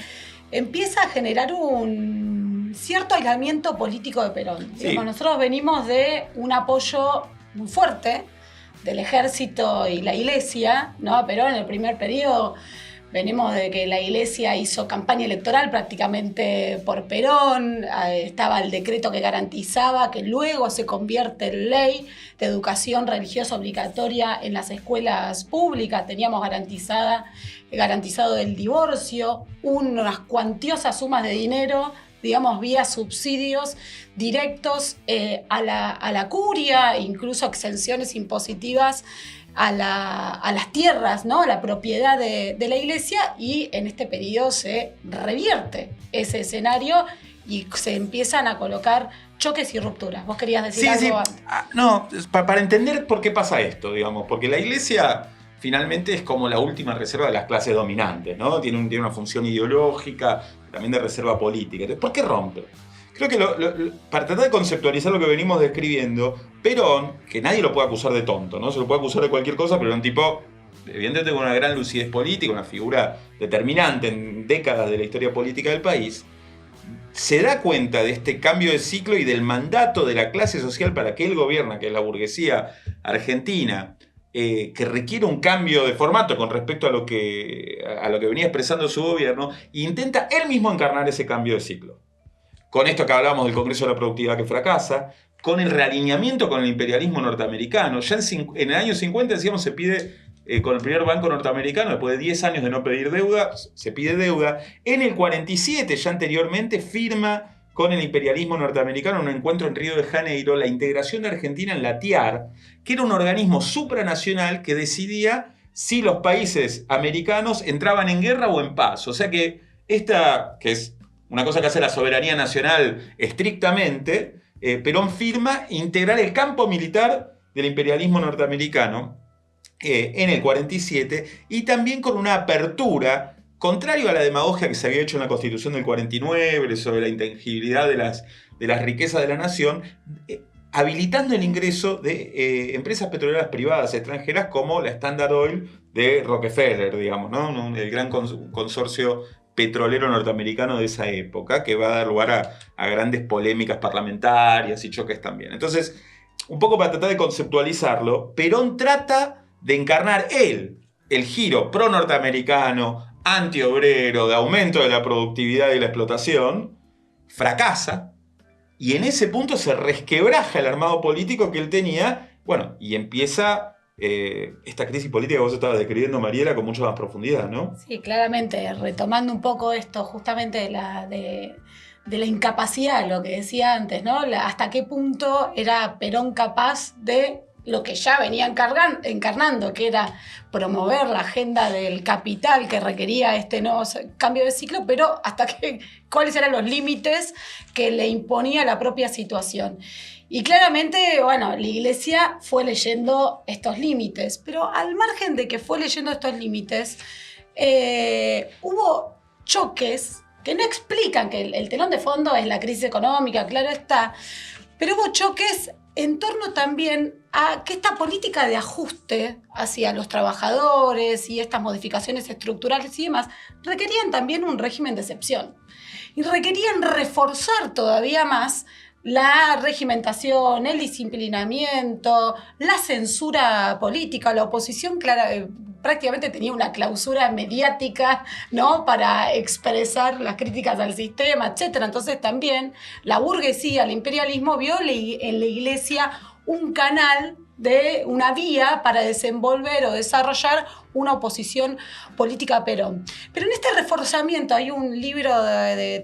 empieza a generar un cierto aislamiento político de Perón. Sí. Digamos, nosotros venimos de un apoyo muy fuerte del ejército y la iglesia, ¿no? Perón en el primer periodo venimos de que la iglesia hizo campaña electoral prácticamente por Perón, estaba el decreto que garantizaba que luego se convierte en ley de educación religiosa obligatoria en las escuelas públicas, teníamos garantizado el divorcio, unas cuantiosas sumas de dinero, digamos, vía subsidios directos a la curia, incluso exenciones impositivas a las tierras, ¿no? A la propiedad de la iglesia, y en este periodo se revierte ese escenario y se empiezan a colocar choques y rupturas. ¿Vos querías decir algo? Sí. No, para entender por qué pasa esto, digamos, porque la iglesia finalmente es como la última reserva de las clases dominantes, ¿no? Tiene una función ideológica, también de reserva política. Entonces, ¿por qué rompe? Creo que para tratar de conceptualizar lo que venimos describiendo, Perón, que nadie lo puede acusar de tonto, ¿no? Se lo puede acusar de cualquier cosa, pero era un tipo, evidentemente, con una gran lucidez política, una figura determinante en décadas de la historia política del país, se da cuenta de este cambio de ciclo y del mandato de la clase social para que él gobierna, que es la burguesía argentina, que requiere un cambio de formato con respecto a lo que venía expresando su gobierno, e intenta él mismo encarnar ese cambio de ciclo. Con esto que hablábamos del Congreso de la Productividad que fracasa, con el realineamiento con el imperialismo norteamericano. Ya en el año 50, decíamos, se pide, con el primer banco norteamericano, después de 10 años de no pedir deuda, se pide deuda. En el 47, ya anteriormente, firma con el imperialismo norteamericano un encuentro en Río de Janeiro, la integración de Argentina en la TIAR, que era un organismo supranacional que decidía si los países americanos entraban en guerra o en paz. O sea que esta, que es una cosa que hace la soberanía nacional estrictamente, Perón firma integrar el campo militar del imperialismo norteamericano en el 47, y también con una apertura, contrario a la demagogia que se había hecho en la Constitución del 49 sobre la intangibilidad de las riquezas de la nación, habilitando el ingreso de empresas petroleras privadas extranjeras como la Standard Oil de Rockefeller, digamos, ¿no? El gran consorcio petrolero norteamericano de esa época, que va a dar lugar a grandes polémicas parlamentarias y choques también. Entonces, un poco para tratar de conceptualizarlo, Perón trata de encarnar el giro pro-norteamericano, antiobrero, de aumento de la productividad y la explotación, fracasa, y en ese punto se resquebraja el armado político que él tenía, bueno, y empieza esta crisis política que vos estabas describiendo, Mariela, con mucha más profundidad, ¿no? Sí, claramente, retomando un poco esto justamente de la incapacidad, lo que decía antes, ¿no? Hasta qué punto era Perón capaz de lo que ya venía encarnando, que era promover la agenda del capital que requería este nuevo cambio de ciclo, pero cuáles eran los límites que le imponía la propia situación. Y claramente, bueno, la Iglesia fue leyendo estos límites, pero al margen de que fue leyendo estos límites, hubo choques que no explican que el telón de fondo es la crisis económica, claro está, pero hubo choques en torno también a que esta política de ajuste hacia los trabajadores y estas modificaciones estructurales y demás requerían también un régimen de excepción. Y requerían reforzar todavía más la regimentación, el disciplinamiento, la censura política. La oposición prácticamente tenía una clausura mediática, ¿no?, para expresar las críticas al sistema, etc. Entonces también la burguesía, el imperialismo, vio en la Iglesia un canal, una vía para desenvolver o desarrollar una oposición política a Perón. Pero en este reforzamiento hay un libro de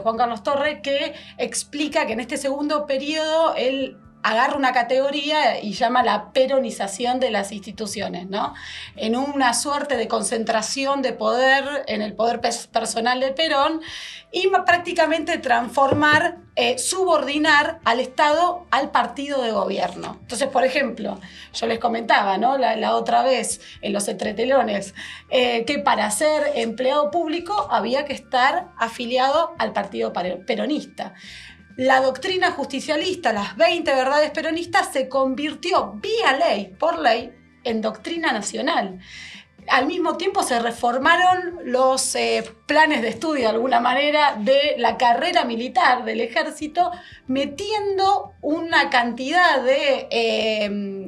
Juan Carlos Torre, que explica que en este segundo periodo él agarra una categoría y llama la peronización de las instituciones, ¿no? En una suerte de concentración de poder en el poder personal de Perón, y prácticamente transformar, subordinar al Estado al partido de gobierno. Entonces, por ejemplo, yo les comentaba, ¿no?, la otra vez en los entretelones, que para ser empleado público había que estar afiliado al partido peronista. La doctrina justicialista, las 20 verdades peronistas, se convirtió por ley, en doctrina nacional. Al mismo tiempo se reformaron los planes de estudio, de alguna manera, de la carrera militar del ejército, metiendo una cantidad de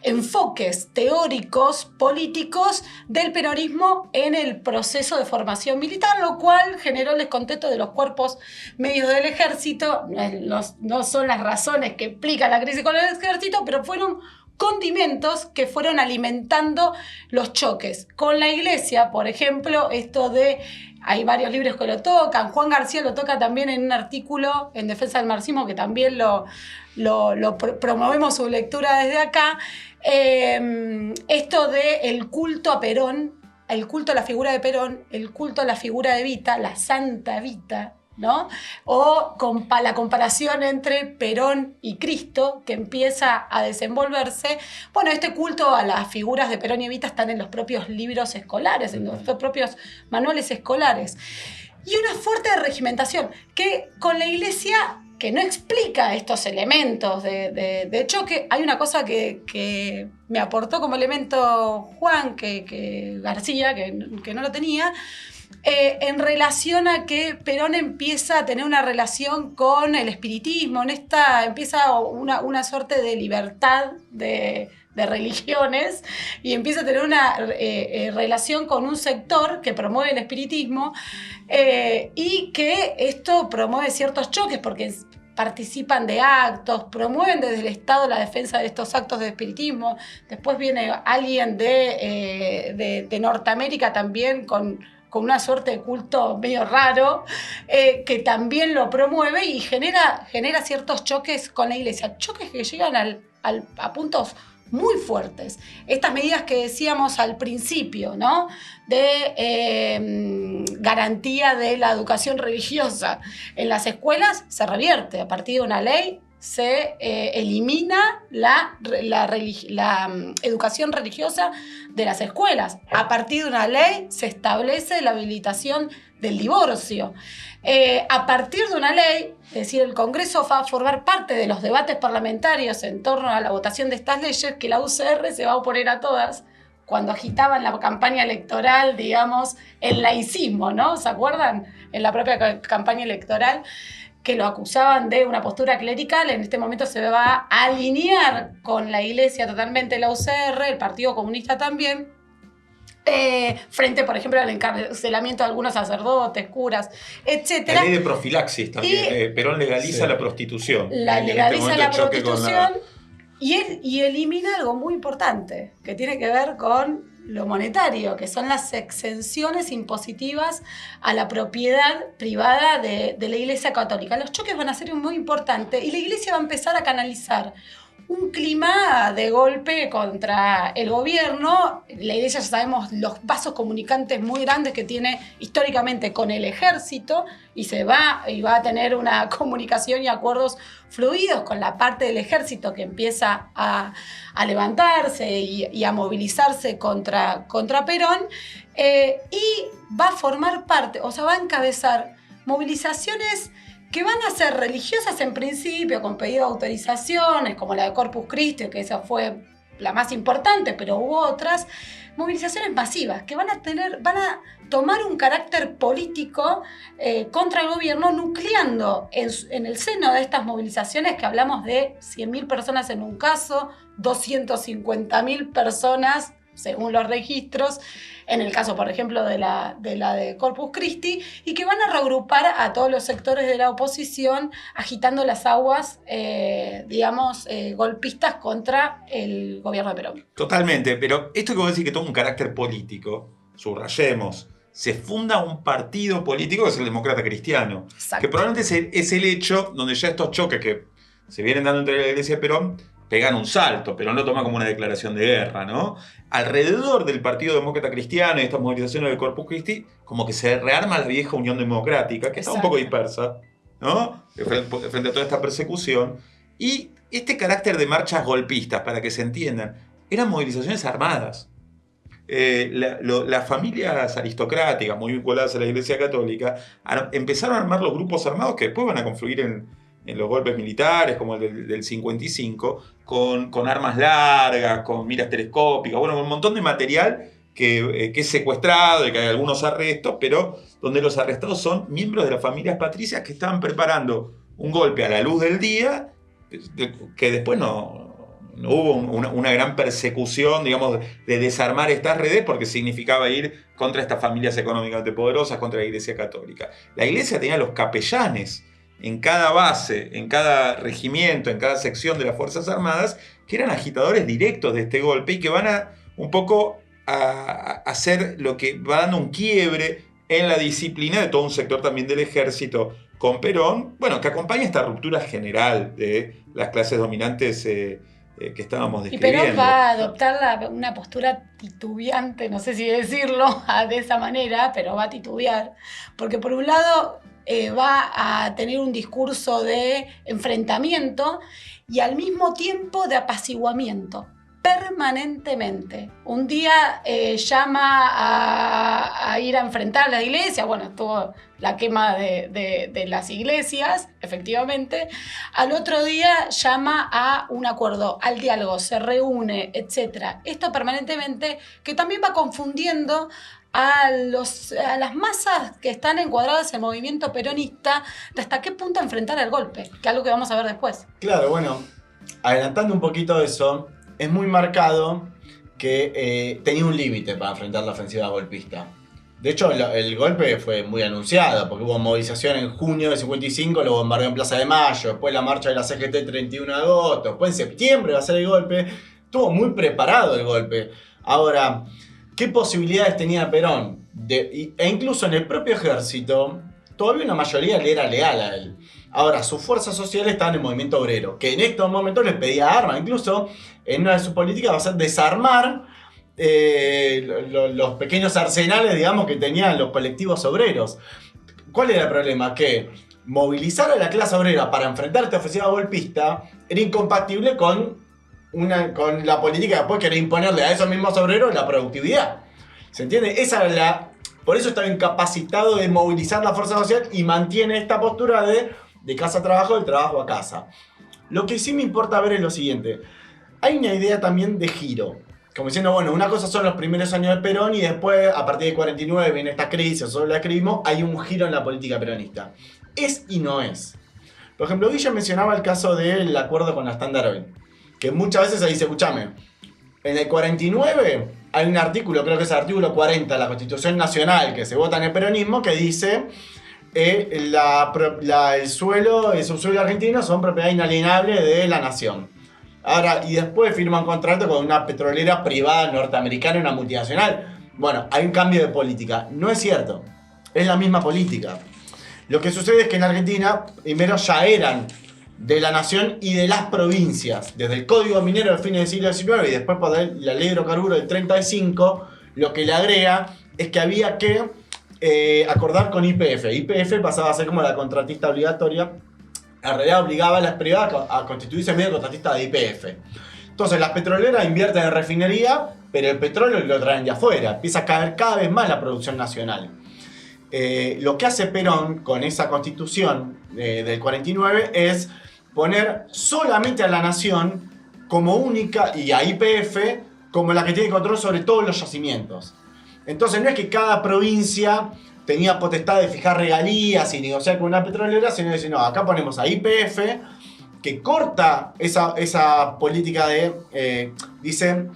enfoques teóricos, políticos del peronismo en el proceso de formación militar, lo cual generó el descontento de los cuerpos medios del ejército. No son las razones que explican la crisis con el ejército, pero fueron condimentos que fueron alimentando los choques. Con la Iglesia, por ejemplo, hay varios libros que lo tocan. Juan García lo toca también en un artículo en defensa del marxismo, que también promovemos su lectura desde acá. Esto de el culto a Perón, el culto a la figura de Perón, el culto a la figura de Evita, la Santa Evita, ¿no? O la comparación entre Perón y Cristo, que empieza a desenvolverse. Bueno, este culto a las figuras de Perón y Evita están en los propios libros escolares, en los propios manuales escolares. Y una fuerte regimentación que con la Iglesia, que no explica estos elementos de choque. Hay una cosa que me aportó como elemento Juan, García, que no lo tenía, en relación a que Perón empieza a tener una relación con el espiritismo, empieza una suerte de libertad de religiones, y empieza a tener una relación con un sector que promueve el espiritismo, y que esto promueve ciertos choques porque participan de actos, promueven desde el Estado la defensa de estos actos de espiritismo. Después viene alguien de Norteamérica también con una suerte de culto medio raro, que también lo promueve y genera ciertos choques con la Iglesia, choques que llegan a puntos muy fuertes. Estas medidas que decíamos al principio, ¿no?, de garantía de la educación religiosa en las escuelas, se revierte. A partir de una ley se elimina la educación religiosa de las escuelas. A partir de una ley se establece la habilitación del divorcio. A partir de una ley, es decir, el Congreso va a formar parte de los debates parlamentarios en torno a la votación de estas leyes, que la UCR se va a oponer a todas, cuando agitaban la campaña electoral, digamos, el laicismo, ¿no? ¿Se acuerdan? En la propia campaña electoral, que lo acusaban de una postura clerical. En este momento se va a alinear con la Iglesia totalmente, la UCR, el Partido Comunista también, frente, por ejemplo, al encarcelamiento de algunos sacerdotes, curas, etc. La ley de profilaxis también. Perón legaliza la prostitución. Legaliza la prostitución y elimina algo muy importante, que tiene que ver con lo monetario, que son las exenciones impositivas a la propiedad privada de la Iglesia Católica. Los choques van a ser muy importantes y la Iglesia va a empezar a canalizar un clima de golpe contra el gobierno. La Iglesia, ya sabemos, los vasos comunicantes muy grandes que tiene históricamente con el ejército, y va a tener una comunicación y acuerdos fluidos con la parte del ejército que empieza a levantarse y a movilizarse contra Perón, y va a formar parte, o sea, va a encabezar movilizaciones que van a ser religiosas en principio, con pedido de autorizaciones, como la de Corpus Christi, que esa fue la más importante, pero hubo otras movilizaciones masivas que van a tomar un carácter político contra el gobierno, nucleando en el seno de estas movilizaciones, que hablamos de 100.000 personas en un caso, 250.000 personas según los registros, en el caso, por ejemplo, de la de Corpus Christi, y que van a reagrupar a todos los sectores de la oposición, agitando las aguas, golpistas contra el gobierno de Perón. Totalmente, pero esto que vos decís que toma un carácter político, subrayemos, se funda un partido político que es el Demócrata Cristiano. Exacto. Que probablemente es el hecho donde ya estos choques que se vienen dando entre la Iglesia y Perón pegan un salto. Perón lo toma como una declaración de guerra, ¿no? Alrededor del Partido Demócrata Cristiano y estas movilizaciones del Corpus Christi, como que se rearma la vieja Unión Democrática, que está un poco dispersa, ¿no? Frente a toda esta persecución. Y este carácter de marchas golpistas, para que se entiendan, eran movilizaciones armadas. Las familias aristocráticas, muy vinculadas a la Iglesia Católica, empezaron a armar los grupos armados que después van a confluir en los golpes militares, como el del 55, con armas largas, con miras telescópicas, bueno, con un montón de material que es secuestrado y que hay algunos arrestos, pero donde los arrestados son miembros de las familias patricias que estaban preparando un golpe a la luz del día, que después no hubo una gran persecución, digamos, de desarmar estas redes, porque significaba ir contra estas familias económicamente poderosas, contra la Iglesia Católica. La Iglesia tenía los capellanes en cada base, en cada regimiento, en cada sección de las Fuerzas Armadas, que eran agitadores directos de este golpe y que van a un poco a hacer lo que va dando un quiebre en la disciplina de todo un sector también del ejército con Perón, bueno, que acompaña esta ruptura general de las clases dominantes que estábamos describiendo. Y Perón va a adoptar una postura titubeante, no sé si decirlo de esa manera, pero va a titubear, porque por un lado va a tener un discurso de enfrentamiento y al mismo tiempo de apaciguamiento, permanentemente. Un día llama a ir a enfrentar a la iglesia, bueno, estuvo la quema de las iglesias, efectivamente. Al otro día llama a un acuerdo, al diálogo, se reúne, etc. Esto permanentemente, que también va confundiendo a las masas que están encuadradas en el movimiento peronista, de hasta qué punto enfrentar el golpe, que es algo que vamos a ver después. Claro, bueno, adelantando un poquito eso, es muy marcado que tenía un límite para enfrentar la ofensiva golpista. De hecho, el golpe fue muy anunciado, porque hubo movilización en junio de 55, lo bombardeó en Plaza de Mayo, después la marcha de la CGT el 31 de agosto, después en septiembre va a ser el golpe. Estuvo muy preparado el golpe. Ahora, ¿qué posibilidades tenía Perón? E incluso en el propio ejército, todavía una mayoría le era leal a él. Ahora, sus fuerzas sociales estaban en el movimiento obrero, que en estos momentos les pedía armas. Incluso, en una de sus políticas va a ser desarmar los pequeños arsenales, digamos, que tenían los colectivos obreros. ¿Cuál era el problema? Que movilizar a la clase obrera para enfrentar esta ofensiva golpista era incompatible con la política que después quería imponerle a esos mismos obreros la productividad. ¿Se entiende? Por eso estaba incapacitado de movilizar la fuerza social y mantiene esta postura de casa a trabajo, del trabajo a casa. Lo que sí me importa ver es lo siguiente. Hay una idea también de giro. como diciendo, bueno, una cosa son los primeros años de Perón y después, a partir del 49, viene esta crisis, sobre el activismo, hay un giro en la política peronista. Es y no es. Por ejemplo, Guilla mencionaba el caso del acuerdo con la Standard Oil, que muchas veces se dice, escúchame, en el 49 hay un artículo, creo que es el artículo 40 de la Constitución Nacional, que se vota en el peronismo, que dice el subsuelo argentino son propiedad inalienable de la nación. Ahora, y después firma un contrato con una petrolera privada norteamericana, una multinacional. Bueno, hay un cambio de política. No es cierto. Es la misma política. Lo que sucede es que en Argentina, primero ya eran de la nación y de las provincias. Desde el Código Minero de fines del siglo XIX y después por la Ley de Hidrocarburos del 35, lo que le agrega es que había que acordar con YPF. YPF pasaba a ser como la contratista obligatoria. En realidad obligaba a las privadas a constituirse medio contratista de YPF. Entonces las petroleras invierten en refinería, pero el petróleo lo traen de afuera. Empieza a caer cada vez más la producción nacional. Lo que hace Perón con esa constitución del 49 es poner solamente a la nación como única y a YPF como la que tiene control sobre todos los yacimientos. Entonces no es que cada provincia tenía potestad de fijar regalías y negociar con una petrolera, sino decir, no, acá ponemos a YPF, que corta esa política de, dice,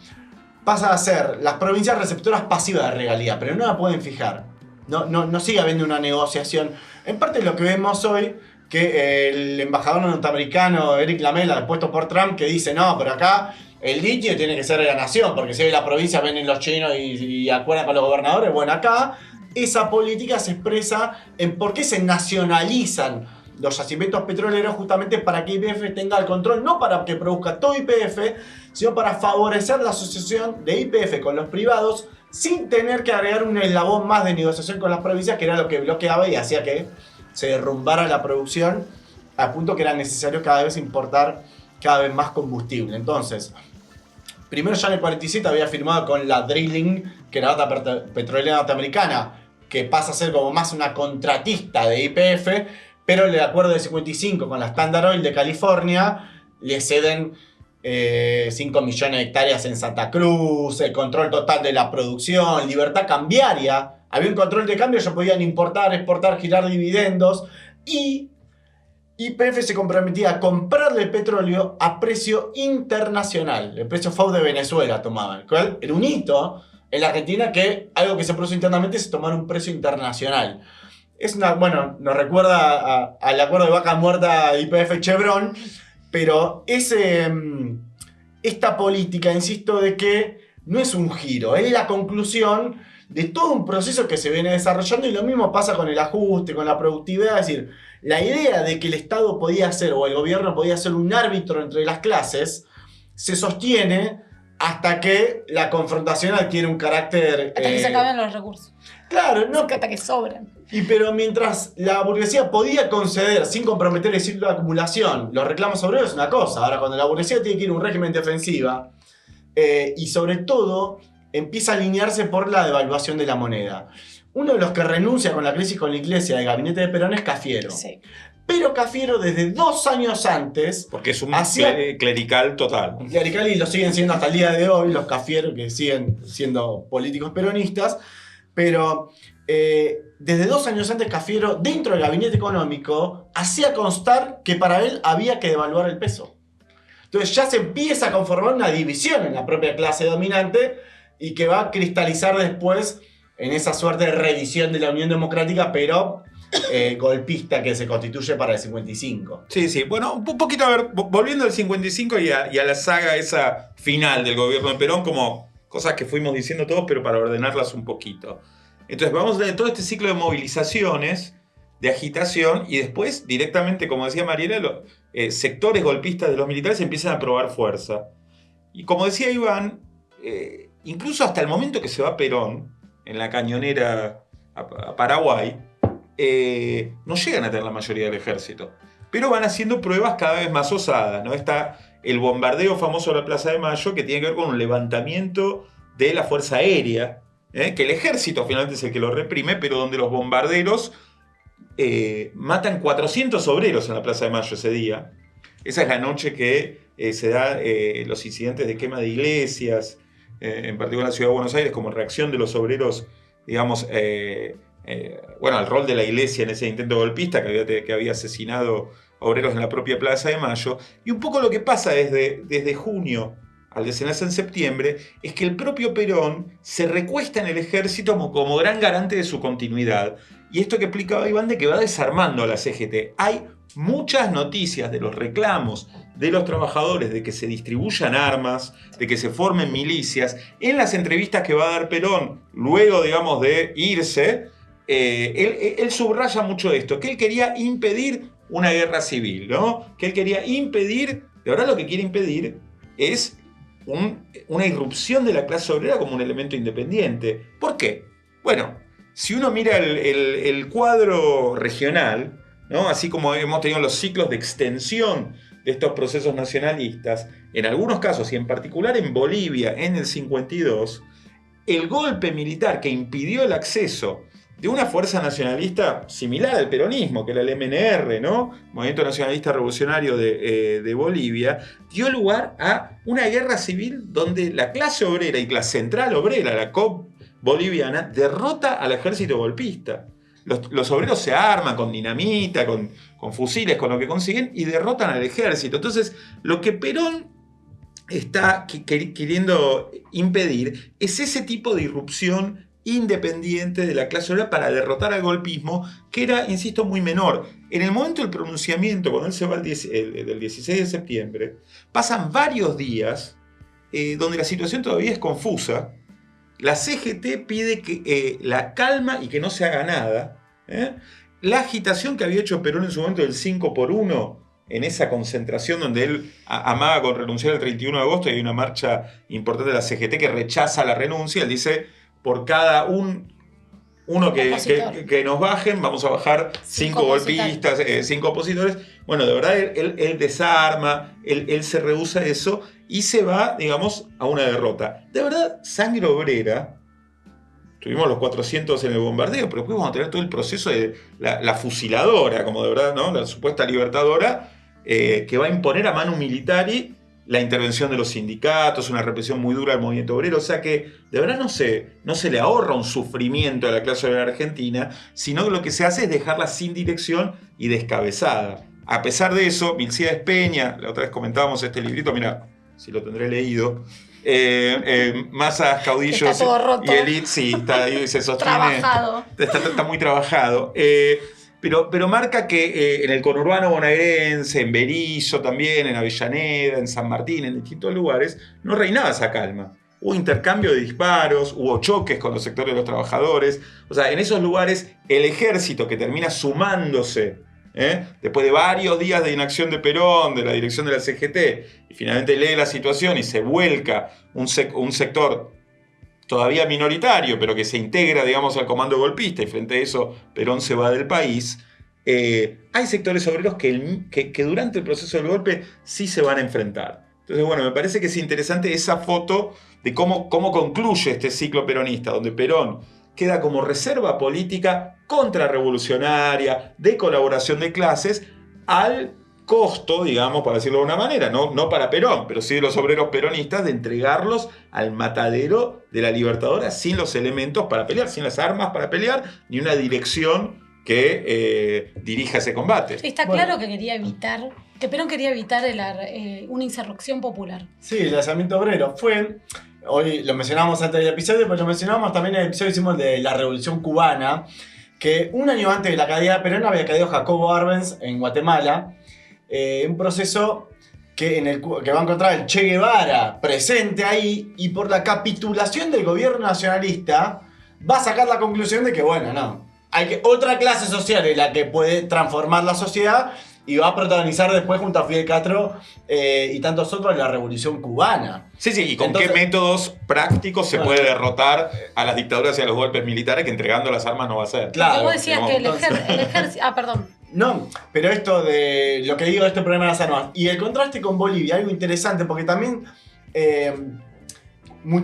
pasa a ser las provincias receptoras pasivas de regalía, pero no la pueden fijar. No sigue habiendo una negociación. En parte lo que vemos hoy, que el embajador norteamericano Eric Lamela, puesto por Trump, que dice, no, pero acá el litio tiene que ser de la nación, porque si hoy la provincia vienen los chinos y acuerdan con los gobernadores, bueno, acá esa política se expresa en por qué se nacionalizan los yacimientos petroleros, justamente para que YPF tenga el control, no para que produzca todo YPF, sino para favorecer la asociación de YPF con los privados sin tener que agregar un eslabón más de negociación con las provincias, que era lo que bloqueaba y hacía que se derrumbara la producción a punto que era necesario cada vez importar cada vez más combustible. Entonces, primero ya en el 47 había firmado con la Drilling, que era otra petrolera norteamericana, que pasa a ser como más una contratista de YPF, pero el acuerdo del 55 con la Standard Oil de California le ceden 5 millones de hectáreas en Santa Cruz, el control total de la producción, libertad cambiaria. Había un control de cambio, ellos podían importar, exportar, girar dividendos y YPF se comprometía a comprarle el petróleo a precio internacional. El precio FOB de Venezuela tomaban, el cual era un hito en la Argentina, que algo que se produce internamente es tomar un precio internacional. Es bueno, nos recuerda al acuerdo de vaca muerta YPF Chevron, pero esta política, insisto, de que no es un giro, es la conclusión de todo un proceso que se viene desarrollando, y lo mismo pasa con el ajuste, con la productividad. Es decir, la idea de que el Estado podía ser, o el gobierno podía ser un árbitro entre las clases, se sostiene hasta que la confrontación adquiere un carácter... Hasta que se acaben los recursos. Claro, no. Hasta que sobran. Pero mientras la burguesía podía conceder, sin comprometer el ciclo de acumulación, los reclamos obreros, es una cosa. Ahora, cuando la burguesía tiene que ir a un régimen defensiva, y sobre todo empieza a alinearse por la devaluación de la moneda. Uno de los que renuncia con la crisis con la iglesia del gabinete de Perón es Cafiero. Sí. Pero Cafiero, desde 2 años antes... Porque es un clerical total. Clerical, y lo siguen siendo hasta el día de hoy los Cafiero, que siguen siendo políticos peronistas. Pero desde 2 años antes, Cafiero, dentro del gabinete económico, hacía constar que para él había que devaluar el peso. Entonces ya se empieza a conformar una división en la propia clase dominante, y que va a cristalizar después en esa suerte de reedición de la Unión Democrática, pero golpista, que se constituye para el 55. Sí. Bueno, un poquito, a ver, volviendo al 55 y a la saga esa final del gobierno de Perón, como cosas que fuimos diciendo todos, pero para ordenarlas un poquito. Entonces vamos a tener todo este ciclo de movilizaciones, de agitación, y después directamente, como decía Mariela, los sectores golpistas de los militares empiezan a probar fuerza. Y como decía Iván, incluso hasta el momento que se va Perón en la cañonera a Paraguay, no llegan a tener la mayoría del ejército, pero van haciendo pruebas cada vez más osadas, ¿no? Está el bombardeo famoso de la Plaza de Mayo, que tiene que ver con un levantamiento de la Fuerza Aérea, que el ejército finalmente es el que lo reprime, pero donde los bombarderos matan 400 obreros en la Plaza de Mayo ese día. Esa es la noche que se da los incidentes de quema de iglesias, en particular en la Ciudad de Buenos Aires, como reacción de los obreros, digamos, al rol de la iglesia en ese intento golpista que había asesinado obreros en la propia Plaza de Mayo. Y un poco lo que pasa desde junio al desenlace en septiembre es que el propio Perón se recuesta en el ejército como gran garante de su continuidad. Y esto que explicaba Iván de que va desarmando a la CGT. Hay muchas noticias de los reclamos de los trabajadores de que se distribuyan armas, de que se formen milicias. En las entrevistas que va a dar Perón, luego, digamos, de irse, él subraya mucho esto, que él quería impedir una guerra civil, ¿no? Que él quería impedir, de verdad lo que quiere impedir es una irrupción de la clase obrera como un elemento independiente. ¿Por qué? Bueno, si uno mira el cuadro regional, ¿no? Así como hemos tenido los ciclos de extensión de estos procesos nacionalistas, en algunos casos, y en particular en Bolivia en el 52, el golpe militar que impidió el acceso de una fuerza nacionalista similar al peronismo, que era el MNR, ¿no? Movimiento Nacionalista Revolucionario de Bolivia, dio lugar a una guerra civil donde la clase obrera y la central obrera, la COP boliviana, derrota al ejército golpista. Los obreros se arman con dinamita, con fusiles, con lo que consiguen, y derrotan al ejército. Entonces, lo que Perón está queriendo impedir es ese tipo de irrupción independiente de la clase obrera para derrotar al golpismo, que era, insisto, muy menor. En el momento del pronunciamiento, cuando él se va del 16 de septiembre, pasan varios días donde la situación todavía es confusa. La CGT pide la calma y que no se haga nada. La agitación que había hecho Perón en su momento del 5x1, en esa concentración donde él amaga con renunciar el 31 de agosto, y hay una marcha importante de la CGT que rechaza la renuncia. Él dice, por cada uno que nos bajen, vamos a bajar 5 golpistas, 5 opositores. Bueno, de verdad, él desarma, él se rehúsa a eso y se va, digamos, a una derrota. De verdad, sangre obrera. Tuvimos los 400 en el bombardeo, pero después vamos a tener todo el proceso de la fusiladora, como de verdad, ¿no? La supuesta libertadora, que va a imponer a Manu Militari la intervención de los sindicatos, una represión muy dura al movimiento obrero. O sea que de verdad no se le ahorra un sufrimiento a la clase obrera argentina, sino que lo que se hace es dejarla sin dirección y descabezada. A pesar de eso, Milcíades Peña, la otra vez comentábamos este librito, mira, si lo tendré leído, Masas, Caudillos está todo roto. y Elite, sí, está ahí, se sostiene. Trabajado. Está muy trabajado. Pero marca que en el conurbano bonaerense, en Berisso también, en Avellaneda, en San Martín, en distintos lugares, no reinaba esa calma. Hubo intercambio de disparos, hubo choques con los sectores de los trabajadores. O sea, en esos lugares el ejército, que termina sumándose, después de varios días de inacción de Perón, de la dirección de la CGT, y finalmente lee la situación y se vuelca un sector todavía minoritario, pero que se integra, digamos, al comando golpista, y frente a eso Perón se va del país. Hay sectores obreros que durante el proceso del golpe sí se van a enfrentar. Entonces, bueno, me parece que es interesante esa foto de cómo concluye este ciclo peronista, donde Perón queda como reserva política contrarrevolucionaria, de colaboración de clases, al costo, digamos, para decirlo de una manera, no para Perón, pero sí de los obreros peronistas, de entregarlos al matadero de la Libertadora sin los elementos para pelear, sin las armas para pelear, ni una dirección que dirija ese combate. Está claro que Perón quería evitar una insurrección popular. Sí, el alzamiento obrero fue, hoy lo mencionamos antes del episodio, pero lo mencionamos también en el episodio que hicimos de la Revolución Cubana, que un año antes de la caída de Perón había caído Jacobo Arbenz en Guatemala, un proceso que va a encontrar el Che Guevara presente ahí, y por la capitulación del gobierno nacionalista va a sacar la conclusión de que, bueno, no, otra clase social es la que puede transformar la sociedad, y va a protagonizar después junto a Fidel Castro y tantos otros la Revolución Cubana. Sí, y con qué métodos prácticos se puede derrotar a las dictaduras y a los golpes militares, que entregando las armas no va a ser. Claro. Vos decías que el ejército... perdón. No, pero esto de lo que digo de este problema de las armas y el contraste con Bolivia, algo interesante, porque también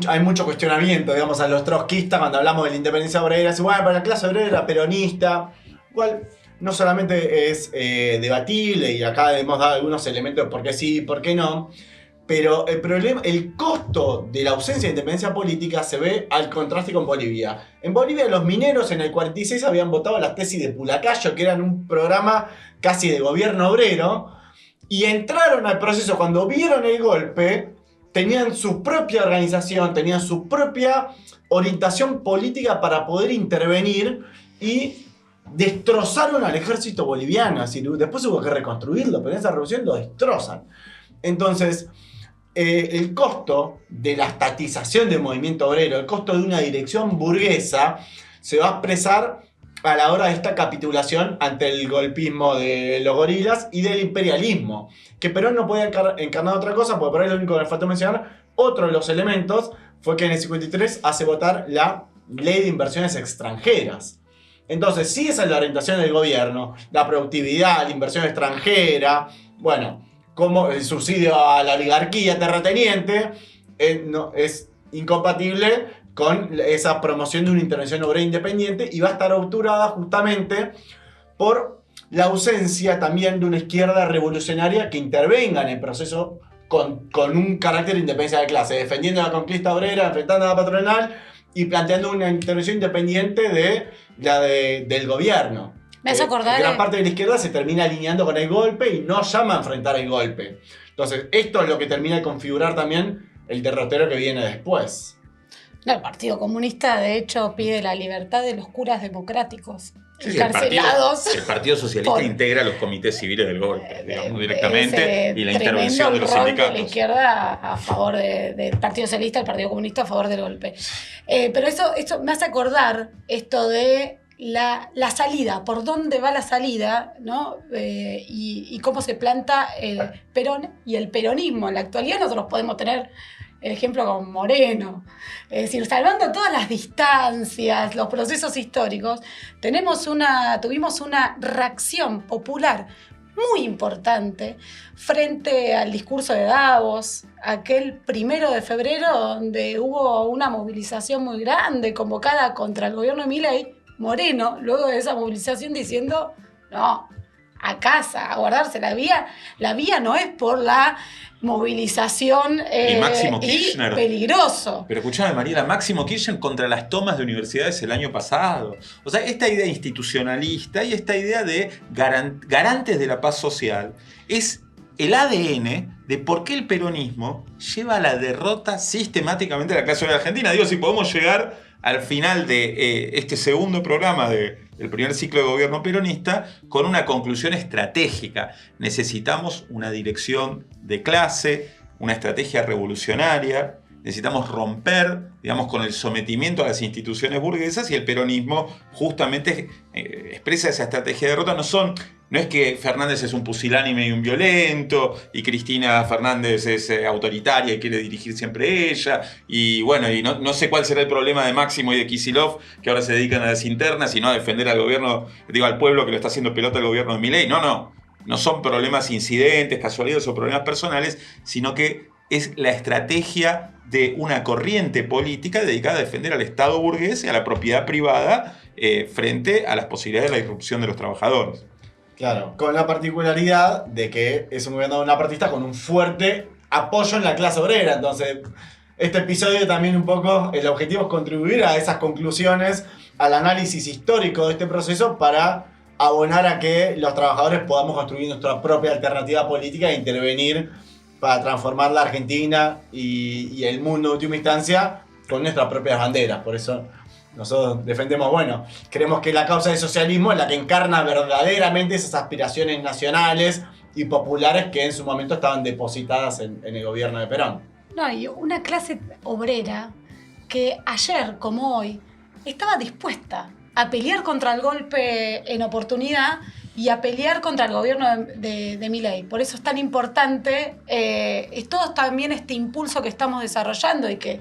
hay mucho cuestionamiento, digamos, a los trotskistas cuando hablamos de la independencia obrera. Dicen, bueno, para la clase obrera era peronista, igual no solamente es debatible, y acá hemos dado algunos elementos de por qué sí y por qué no, Pero el problema, el costo de la ausencia de independencia política se ve al contraste con Bolivia. En Bolivia los mineros en el 46 habían votado las tesis de Pulacayo, que eran un programa casi de gobierno obrero, y entraron al proceso cuando vieron el golpe, tenían su propia organización, tenían su propia orientación política para poder intervenir y destrozaron al ejército boliviano. Es decir, después hubo que reconstruirlo, pero en esa revolución lo destrozan. Entonces, el costo de la estatización del movimiento obrero, el costo de una dirección burguesa, se va a expresar a la hora de esta capitulación ante el golpismo de los gorilas y del imperialismo. Que Perón no podía encarnar otra cosa, porque por ahí lo único que me faltó mencionar, otro de los elementos, fue que en el 53 hace votar la ley de inversiones extranjeras. Entonces, sí, esa es la orientación del gobierno, la productividad, la inversión extranjera, bueno, como el subsidio a la oligarquía terrateniente, es incompatible con esa promoción de una intervención obrera independiente y va a estar obturada justamente por la ausencia también de una izquierda revolucionaria que intervenga en el proceso con un carácter de independencia de clase, defendiendo la conquista obrera, enfrentando a la patronal y planteando una intervención independiente de la del gobierno. Me hace acordar. Gran parte de la izquierda se termina alineando con el golpe y no llama a enfrentar el golpe. Entonces, esto es lo que termina de configurar también el derrotero que viene después. No, el Partido Comunista, de hecho, pide la libertad de los curas democráticos. Sí, encarcelados. el partido Socialista integra los comités civiles del golpe, digamos, directamente, y la intervención de los sindicatos. De la izquierda a favor del Partido Socialista, el Partido Comunista a favor del golpe. Pero esto me hace acordar esto de la salida, por dónde va la salida, ¿no? Y cómo se planta Perón y el peronismo. En la actualidad nosotros podemos tener el ejemplo con Moreno. Es decir, salvando todas las distancias, los procesos históricos, tuvimos una reacción popular muy importante frente al discurso de Davos, aquel 1 de febrero donde hubo una movilización muy grande convocada contra el gobierno de Milei. Moreno, luego de esa movilización, diciendo, no, a casa, a guardarse la vía no es por la movilización y Máximo Kirchner, peligroso. Pero escuchame, Mariela, Máximo Kirchner contra las tomas de universidades el año pasado. O sea, esta idea institucionalista y esta idea de garantes de la paz social es el ADN de por qué el peronismo lleva a la derrota sistemáticamente de la clase obrera argentina. Digo, si podemos llegar al final de este segundo programa del primer ciclo de gobierno peronista con una conclusión estratégica. Necesitamos una dirección de clase, una estrategia revolucionaria, necesitamos romper, digamos, con el sometimiento a las instituciones burguesas, y el peronismo justamente expresa esa estrategia de derrota. No es que Fernández es un pusilánime y un violento, y Cristina Fernández es autoritaria y quiere dirigir siempre ella, y bueno, y no sé cuál será el problema de Máximo y de Kicillof, que ahora se dedican a las internas y no a defender al gobierno, al pueblo que lo está haciendo pelota el gobierno de Milei. No son problemas incidentes, casualidades o problemas personales, sino que es la estrategia de una corriente política dedicada a defender al Estado burgués y a la propiedad privada frente a las posibilidades de la irrupción de los trabajadores. Claro, con la particularidad de que es un gobierno bonapartista con un fuerte apoyo en la clase obrera. Entonces, este episodio también un poco, el objetivo es contribuir a esas conclusiones, al análisis histórico de este proceso para abonar a que los trabajadores podamos construir nuestra propia alternativa política e intervenir para transformar la Argentina y el mundo en última instancia con nuestras propias banderas. Por eso nosotros defendemos, creemos que la causa del socialismo es la que encarna verdaderamente esas aspiraciones nacionales y populares que en su momento estaban depositadas en el gobierno de Perón. No, y una clase obrera que ayer, como hoy, estaba dispuesta a pelear contra el golpe en oportunidad y a pelear contra el gobierno de Milei. Por eso es tan importante todo también este impulso que estamos desarrollando y que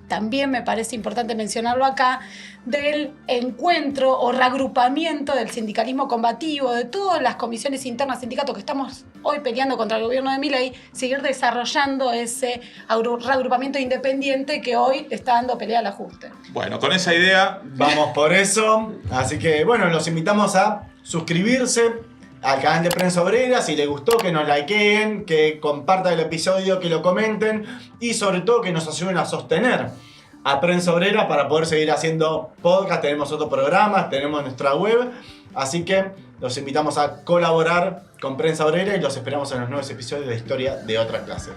también me parece importante mencionarlo acá, del encuentro o reagrupamiento del sindicalismo combativo, de todas las comisiones internas sindicatos que estamos hoy peleando contra el gobierno de Milei, seguir desarrollando ese reagrupamiento independiente que hoy está dando pelea al ajuste. Bueno, con esa idea vamos por eso. Así que los invitamos a suscribirse, al canal de Prensa Obrera, si les gustó, que nos likeen, que compartan el episodio, que lo comenten y sobre todo que nos ayuden a sostener a Prensa Obrera para poder seguir haciendo podcast. Tenemos otros programas, tenemos nuestra web, así que los invitamos a colaborar con Prensa Obrera y los esperamos en los nuevos episodios de Historia de Otra Clase.